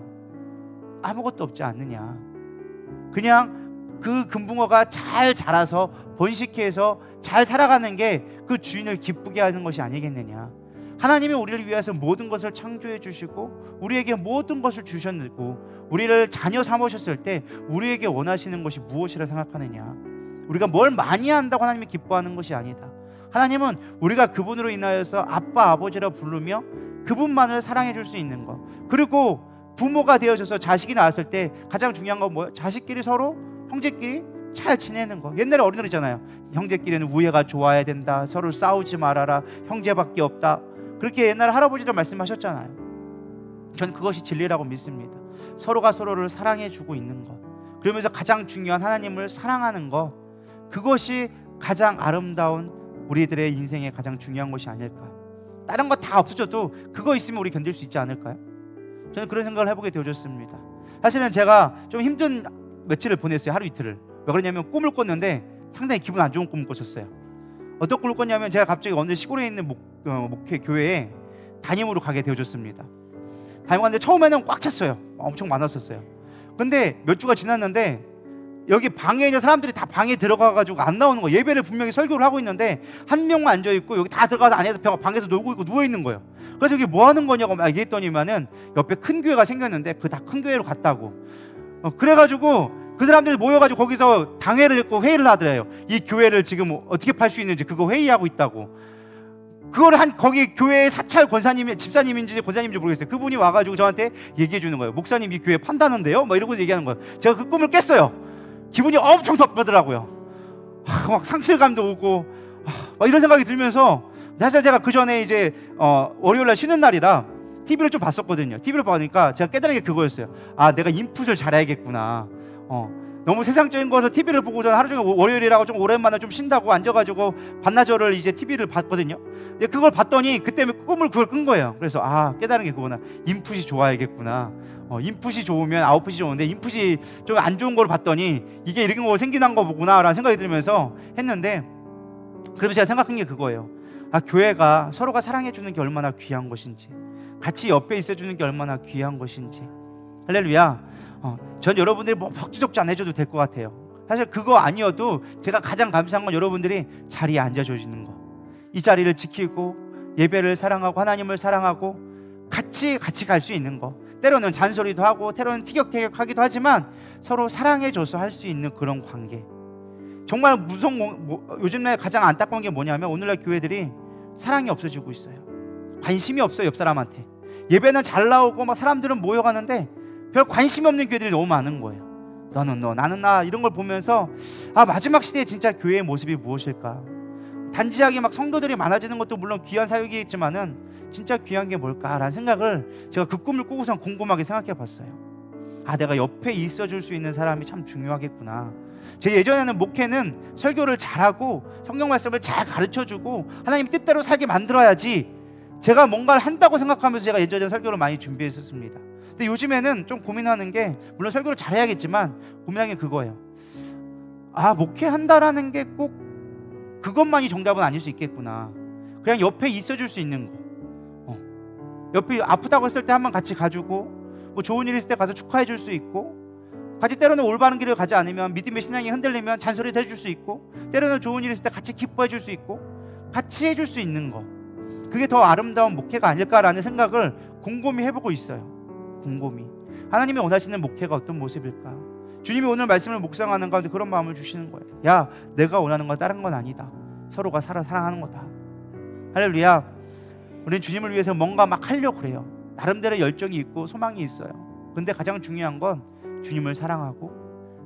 아무것도 없지 않느냐? 그냥 그 금붕어가 잘 자라서 번식해서 잘 살아가는 게 그 주인을 기쁘게 하는 것이 아니겠느냐? 하나님이 우리를 위해서 모든 것을 창조해 주시고 우리에게 모든 것을 주셨고 우리를 자녀 삼으셨을 때 우리에게 원하시는 것이 무엇이라 생각하느냐? 우리가 뭘 많이 한다고 하나님이 기뻐하는 것이 아니다. 하나님은 우리가 그분으로 인하여서 아빠 아버지라 부르며 그분만을 사랑해 줄 수 있는 것, 그리고 부모가 되어져서 자식이 나왔을 때 가장 중요한 건 뭐예요? 자식끼리 서로 형제끼리 잘 지내는 거. 옛날에 어른들 있잖아요. 형제끼리는 우애가 좋아야 된다, 서로 싸우지 말아라, 형제밖에 없다, 그렇게 옛날에 할아버지도 말씀하셨잖아요. 전 그것이 진리라고 믿습니다. 서로가 서로를 사랑해 주고 있는 것, 그러면서 가장 중요한 하나님을 사랑하는 것, 그것이 가장 아름다운 우리들의 인생에 가장 중요한 것이 아닐까. 다른 거 다 없어져도 그거 있으면 우리 견딜 수 있지 않을까요? 저는 그런 생각을 해보게 되어졌습니다. 사실은 제가 좀 힘든 며칠을 보냈어요. 하루 이틀을. 왜 그러냐면 꿈을 꿨는데 상당히 기분 안 좋은 꿈을 꿨었어요. 어떤 꿈을 꿨냐면 제가 갑자기 어느 시골에 있는 목회 교회에 담임으로 가게 되어졌습니다. 담임 갔는데 처음에는 꽉 찼어요. 엄청 많았었어요. 근데 몇 주가 지났는데 여기 방에 있는 사람들이 다 방에 들어가가지고 안 나오는 거예요. 예배를 분명히 설교를 하고 있는데 한 명만 앉아있고 여기 다 들어가서 안에서 방에서 놀고 있고 누워있는 거예요. 그래서 여기 뭐 하는 거냐고 막 얘기했더니만은 옆에 큰 교회가 생겼는데 그 다 큰 교회로 갔다고. 그래가지고 그 사람들이 모여가지고 거기서 당회를 했고 회의를 하더래요. 이 교회를 지금 어떻게 팔 수 있는지 그거 회의하고 있다고. 그걸 거기 교회 사찰 권사님이 집사님인지 권사님인지 모르겠어요. 그분이 와가지고 저한테 얘기해 주는 거예요. 목사님 이 교회 판다는데요? 막 이러고 얘기하는 거예요. 제가 그 꿈을 깼어요. 기분이 엄청 덥더라고요. 막 상실감도 오고 막 이런 생각이 들면서, 사실 제가 그 전에 이제 월요일날 쉬는 날이라 TV를 좀 봤었거든요. TV를 보니까 제가 깨달은 게 그거였어요. 아, 내가 인풋을 잘해야겠구나. 너무 세상적인 것을 TV를 보고 저는 하루 종일 월요일이라고 좀 오랜만에 좀 쉰다고 앉아가지고 반나절을 이제 TV를 봤거든요. 근데 그걸 봤더니 그때 꿈을 그걸 꾼 거예요. 그래서 아, 깨달은 게 그거구나. 인풋이 좋아야겠구나. 인풋이 좋으면 아웃풋이 좋은데 인풋이 좀 안 좋은 걸 봤더니 이게 이런 거 생기는 거 보구나 라는 생각이 들면서 했는데, 그러면서 제가 생각한 게 그거예요. 아, 교회가 서로가 사랑해 주는 게 얼마나 귀한 것인지, 같이 옆에 있어 주는 게 얼마나 귀한 것인지. 할렐루야. 전 여러분들이 뭐 벅지덕지 안 해줘도 될 것 같아요. 사실 그거 아니어도 제가 가장 감사한 건 여러분들이 자리에 앉아주시는 거, 이 자리를 지키고 예배를 사랑하고 하나님을 사랑하고 같이 갈 수 있는 거. 때로는 잔소리도 하고 때로는 티격태격하기도 하지만 서로 사랑해줘서 할 수 있는 그런 관계. 정말 요즘에 가장 안타까운 게 뭐냐면 오늘날 교회들이 사랑이 없어지고 있어요. 관심이 없어요. 옆 사람한테. 예배는 잘 나오고 막 사람들은 모여가는데 별 관심 없는 교회들이 너무 많은 거예요. 너는 너, 나는 나, 이런 걸 보면서 아, 마지막 시대에 진짜 교회의 모습이 무엇일까? 단지하게 막 성도들이 많아지는 것도 물론 귀한 사역이겠지만은 진짜 귀한 게 뭘까라는 생각을 제가 그 꿈을 꾸고선 곰곰하게 생각해 봤어요. 아, 내가 옆에 있어줄 수 있는 사람이 참 중요하겠구나. 제 예전에는 목회는 설교를 잘하고 성경 말씀을 잘 가르쳐주고 하나님 뜻대로 살게 만들어야지, 제가 뭔가를 한다고 생각하면서 제가 예전에 설교를 많이 준비했었습니다. 근데 요즘에는 좀 고민하는 게, 물론 설교를 잘해야겠지만 고민하는 게 그거예요. 아, 목회한다라는 게 꼭 그것만이 정답은 아닐 수 있겠구나. 그냥 옆에 있어줄 수 있는 거, 옆에 아프다고 했을 때 한번 같이 가주고, 뭐 좋은 일 있을 때 가서 축하해 줄 수 있고, 같이 때로는 올바른 길을 가지 않으면 믿음의 신앙이 흔들리면 잔소리도 해줄 수 있고, 때로는 좋은 일 있을 때 같이 기뻐해 줄 수 있고, 같이 해줄 수 있는 거, 그게 더 아름다운 목회가 아닐까라는 생각을 곰곰이 해보고 있어요. 곰곰이 하나님이 원하시는 목회가 어떤 모습일까? 주님이 오늘 말씀을 묵상하는 가운데 그런 마음을 주시는 거예요. 야, 내가 원하는 건 다른 건 아니다. 서로가 사랑하는 거다. 할렐루야. 우리는 주님을 위해서 뭔가 막 하려고 그래요. 나름대로 열정이 있고 소망이 있어요. 근데 가장 중요한 건 주님을 사랑하고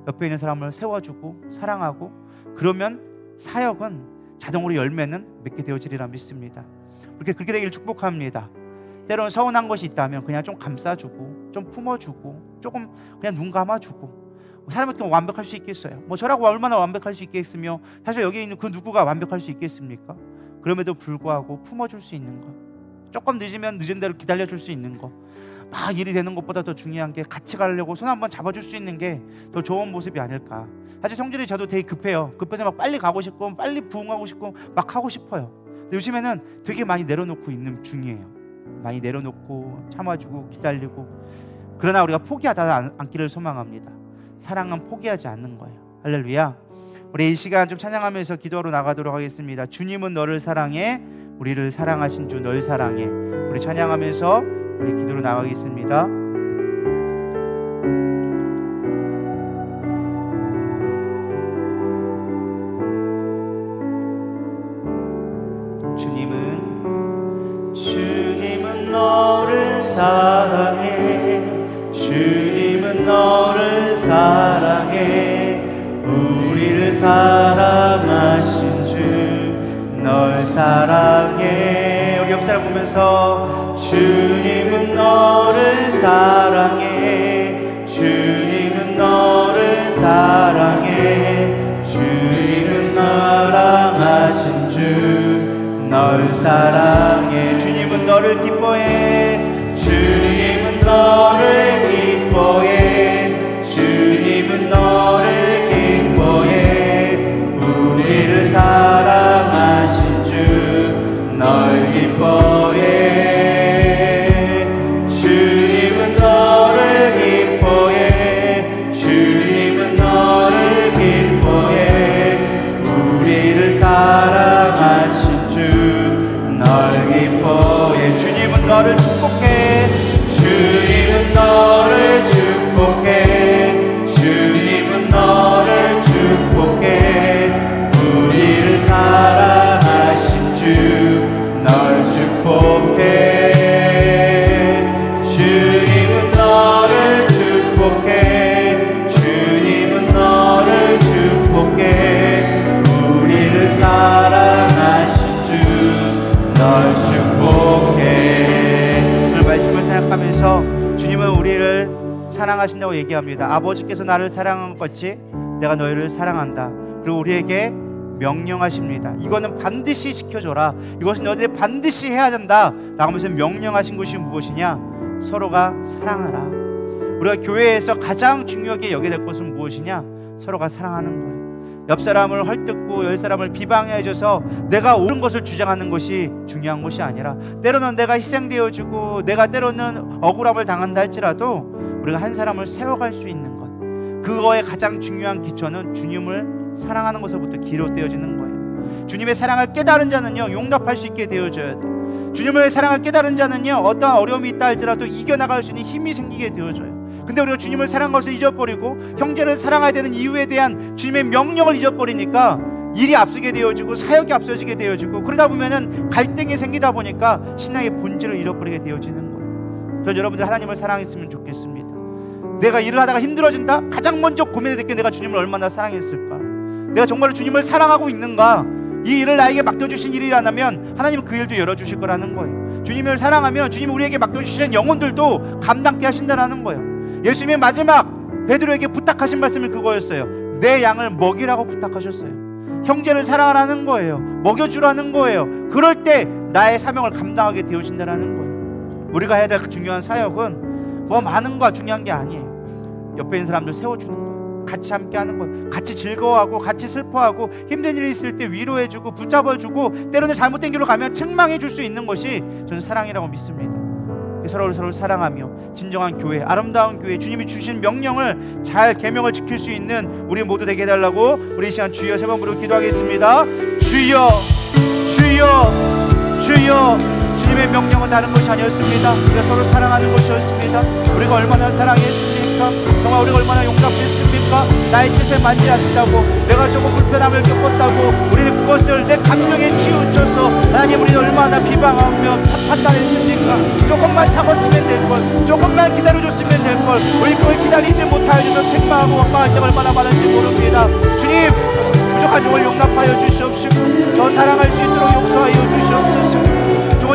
옆에 있는 사람을 세워주고 사랑하고, 그러면 사역은 자동으로 열매는 맺게 되어지리라 믿습니다. 그렇게 되기를 축복합니다. 때로는 서운한 것이 있다면 그냥 좀 감싸주고 좀 품어주고 조금 그냥 눈 감아주고, 사람이 어떻게 완벽할 수 있겠어요? 뭐 저라고 얼마나 완벽할 수 있겠으며 사실 여기 있는 그 누구가 완벽할 수 있겠습니까? 그럼에도 불구하고 품어줄 수 있는 것, 조금 늦으면 늦은 대로 기다려줄 수 있는 것, 막 일이 되는 것보다 더 중요한 게 같이 가려고 손 한번 잡아줄 수 있는 게 더 좋은 모습이 아닐까. 사실 성질이 저도 되게 급해요. 급해서 막 빨리 가고 싶고 빨리 부응하고 싶고 막 하고 싶어요. 근데 요즘에는 되게 많이 내려놓고 있는 중이에요. 많이 내려놓고 참아주고 기다리고. 그러나 우리가 포기하지 않기를 소망합니다. 사랑은 포기하지 않는 거예요. 할렐루야. 우리 이 시간 좀 찬양하면서 기도하러 나가도록 하겠습니다. 주님은 너를 사랑해, 우리를 사랑하신 주 널 사랑해. 우리 찬양하면서 우리 기도로 나가겠습니다. 주님은 너를 사랑해, 주님은 너를 사랑해, 우리를 사랑하신 주 널 사랑해. 우리 옆 사람 보면서 주님은 너를 사랑해, 주님은 너를 사랑해, 주님은 사랑하신 주 널 사랑해. 주님은 너를 기뻐해, 주님은 너를 기뻐해, 주님은 너를 기뻐해, 우리를 사랑하신 주 널 기뻐해. 주님은 너를 기뻐해, 주님은 너를 기뻐해, 우리를 사랑하신 널 기뻐해. 주님은 너를 축복해, 주님은 너를 축복해, 주님은 너를 축복해, 우리를 사랑하신 주 널 축복해. 주님은 너를 축복해, 주님은 너를 축복해, 우리를 사랑하신 널 축복해. 오늘 말씀을 생각하면서 주님은 우리를 사랑하신다고 얘기합니다. 아버지께서 나를 사랑한 것 같이 내가 너희를 사랑한다. 그리고 우리에게 명령하십니다. 이거는 반드시 지켜줘라, 이것은 너희들이 반드시 해야 된다 라고 하면서 명령하신 것이 무엇이냐? 서로가 사랑하라. 우리가 교회에서 가장 중요하게 여겨야 될 것은 무엇이냐? 서로가 사랑하는 거예요. 옆 사람을 헐뜯고 열 사람을 비방해줘서 내가 옳은 것을 주장하는 것이 중요한 것이 아니라, 때로는 내가 희생되어주고 내가 때로는 억울함을 당한다 할지라도 우리가 한 사람을 세워갈 수 있는 것, 그거의 가장 중요한 기초는 주님을 사랑하는 것으로부터 기록되어지는 거예요. 주님의 사랑을 깨달은 자는요 용납할 수 있게 되어져야 돼요. 주님의 사랑을 깨달은 자는요 어떠한 어려움이 있다 할지라도 이겨나갈 수 있는 힘이 생기게 되어져요. 근데 우리가 주님을 사랑한 것을 잊어버리고 형제를 사랑해야 되는 이유에 대한 주님의 명령을 잊어버리니까 일이 앞서게 되어지고 사역이 앞서지게 되어지고, 그러다 보면은 갈등이 생기다 보니까 신앙의 본질을 잃어버리게 되어지는 거예요. 그래서 여러분들 하나님을 사랑했으면 좋겠습니다. 내가 일을 하다가 힘들어진다? 가장 먼저 고민해야 될 게 내가 주님을 얼마나 사랑했을까? 내가 정말로 주님을 사랑하고 있는가? 이 일을 나에게 맡겨주신 일이라면 하나님은 그 일도 열어주실 거라는 거예요. 주님을 사랑하면 주님이 우리에게 맡겨주신 영혼들도 감당케 하신다라는 거예요. 예수님의 마지막 베드로에게 부탁하신 말씀이 그거였어요. 내 양을 먹이라고 부탁하셨어요. 형제를 사랑하라는 거예요. 먹여주라는 거예요. 그럴 때 나의 사명을 감당하게 되어진다라는 거예요. 우리가 해야 될 중요한 사역은 뭐 많은 거 중요한 게 아니에요. 옆에 있는 사람들 세워주는 거예요. 같이 함께 하는 거예요. 같이 즐거워하고 같이 슬퍼하고 힘든 일이 있을 때 위로해주고 붙잡아주고, 때로는 잘못된 길로 가면 책망해줄 수 있는 것이 저는 사랑이라고 믿습니다. 서로를 사랑하며 진정한 교회, 아름다운 교회, 주님이 주신 명령을 잘 계명을 지킬 수 있는 우리 모두 되게 해달라고 우리 이 시간 주여 세 번 부르고 기도하겠습니다. 주여, 주여, 주여. 주님의 명령은 다른 것이 아니었습니다. 우리가 서로 사랑하는 것이었습니다. 우리가 얼마나 사랑했습니까? 정말 우리가 얼마나 용납했습니까? 나의 뜻에 맞지 않는다고, 내가 조금 불편함을 겪었다고 우리는 그것을 내 감정에 치우쳐서 하나님 우리는 얼마나 비방하며 판단했습니까? 조금만 참았으면 될 걸, 조금만 기다려줬으면 될 걸, 우리 그걸 기다리지 못하여서 책망하고 원망할 때가 얼마나 많은지 모릅니다. 주님, 부족한 종을 용납하여 주시옵시고 더 사랑할 수 있도록 용서하여 주시옵소서.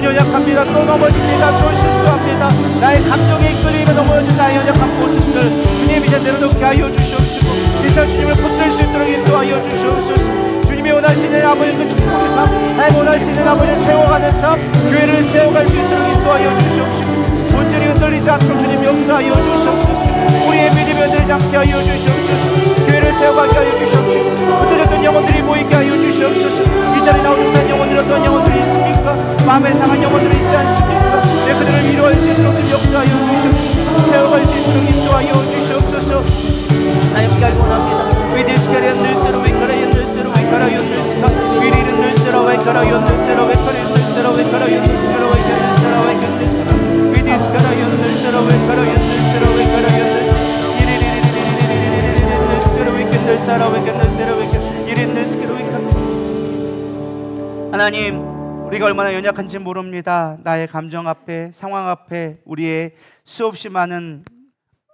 영혼 연약합니다. 또 넘어집니다. 또 실수합니다. 나의 감정에 이끌리며 넘어진 나의 연약한 모습들 주님 이제 내려놓게 하여 주시옵시고 이상 주님을 붙들 수 있도록 인도하여 주시옵소서. 주님이 원하시는 아버지 그 축복의 삶, 하나님 원하시는 아버지 세워가는 삶, 교회를 세워갈 수 있도록 인도하여 주시옵시고 온전히 흔들리지 않도록 주님 역사하여 주시옵소서. 우리의 믿음이 흔들리지 않게 하여 주시옵소서. 교회를 세워가게 하여 주시옵시고 흔들렸던 영혼들이 모이게 하여 주시옵소서. 이 자리에 나오지 못한 영혼들이 어떤 영혼들이 있습니까? 마음에 상한 영혼들이 있지 않습니까? 내 그들을 위로할 수 있도록 좀 역사하여 주시옵소서. 세워갈 수 있도록 인도하여 주시옵소서. 하나님께 원합니다. 위디스카리 연들스로 웨카라 연들스로 웨카라 연들스카 위리는 늘스로 웨카라 연들스로 웨카라 연들스로 웨카라 연들스로 웨카라 연들스로 위디스카라 연들스로 웨카라 연들스로 웨카라 연들스로 이리리리리리리리리리리리 늘스로 웨카라 웨카라 늘스로 웨카라 이리 늘스로 웨카라. 하나님, 우리가 얼마나 연약한지 모릅니다. 나의 감정 앞에, 상황 앞에 우리의 수없이 많은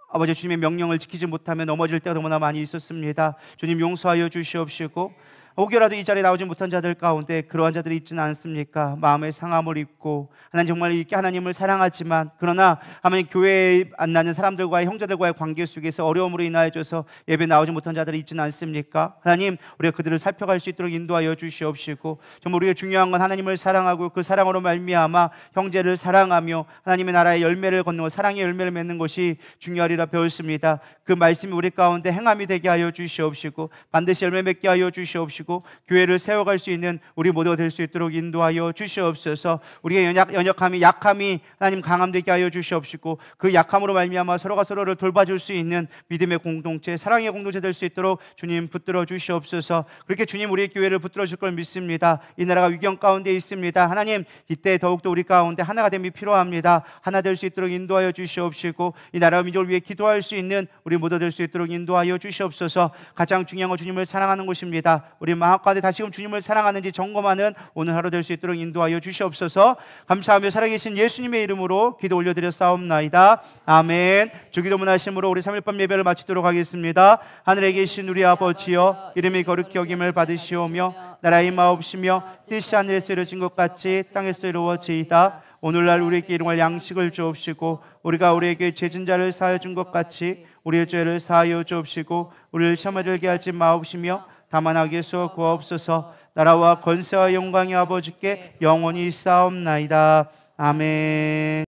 아버지 주님의 명령을 지키지 못하며 넘어질 때가 너무나 많이 있었습니다. 주님 용서하여 주시옵시고 혹여라도 이 자리에 나오지 못한 자들 가운데 그러한 자들이 있지는 않습니까? 마음의 상함을 입고 하나님 정말 이렇게 하나님을 사랑하지만 그러나 하나님 교회에 안 나는 사람들과의 형제들과의 관계 속에서 어려움으로 인하여져서 예배 나오지 못한 자들이 있지는 않습니까? 하나님 우리가 그들을 살펴갈 수 있도록 인도하여 주시옵시고 정말 우리가 중요한 건 하나님을 사랑하고 그 사랑으로 말미암아 형제를 사랑하며 하나님의 나라의 열매를 걷는 사랑의 열매를 맺는 것이 중요하리라 배웠습니다. 그 말씀이 우리 가운데 행함이 되게 하여 주시옵시고 반드시 열매 맺게 하여 주시옵시고 교회를 세워갈 수 있는 우리 모두가 될 수 있도록 인도하여 주시옵소서. 우리의 연약함이 약함이 하나님 강함되게 하여 주시옵시고 그 약함으로 말미암아 서로가 서로를 돌봐줄 수 있는 믿음의 공동체, 사랑의 공동체 될 수 있도록 주님 붙들어 주시옵소서. 그렇게 주님 우리의 교회를 붙들어 줄 걸 믿습니다. 이 나라가 위경 가운데 있습니다. 하나님 이때 더욱더 우리 가운데 하나가 됨이 필요합니다. 하나 될 수 있도록 인도하여 주시옵시고 이 나라와 민족을 위해 기도할 수 있는 우리 모두 될 수 있도록 인도하여 주시옵소서. 가장 중요한 건 주님을 사랑하는 것입니다. 우리 마음 가운데 다시금 주님을 사랑하는지 점검하는 오늘 하루 될 수 있도록 인도하여 주시옵소서. 감사하며 살아계신 예수님의 이름으로 기도 올려드렸사옵나이다. 아멘. 주기도문 하심으로 우리 3일 밤 예배를 마치도록 하겠습니다. 하늘에 계신 우리 아버지여 이름이 거룩히 여김을 받으시오며 나라의 마옵시며 뜻이 하늘에서 이루어진 것 같이 땅에서 이루어지이다. 오늘날 우리에게 일용할 양식을 주옵시고 우리가 우리에게 죄진 자를 사하여 준 것 같이 우리의 죄를 사하여 주옵시고 우리를 시험에 들게 하지 마옵시며 다만 악에서 구하옵소서. 나라와 권세와 영광이 아버지께 영원히 있사옵나이다. 아멘.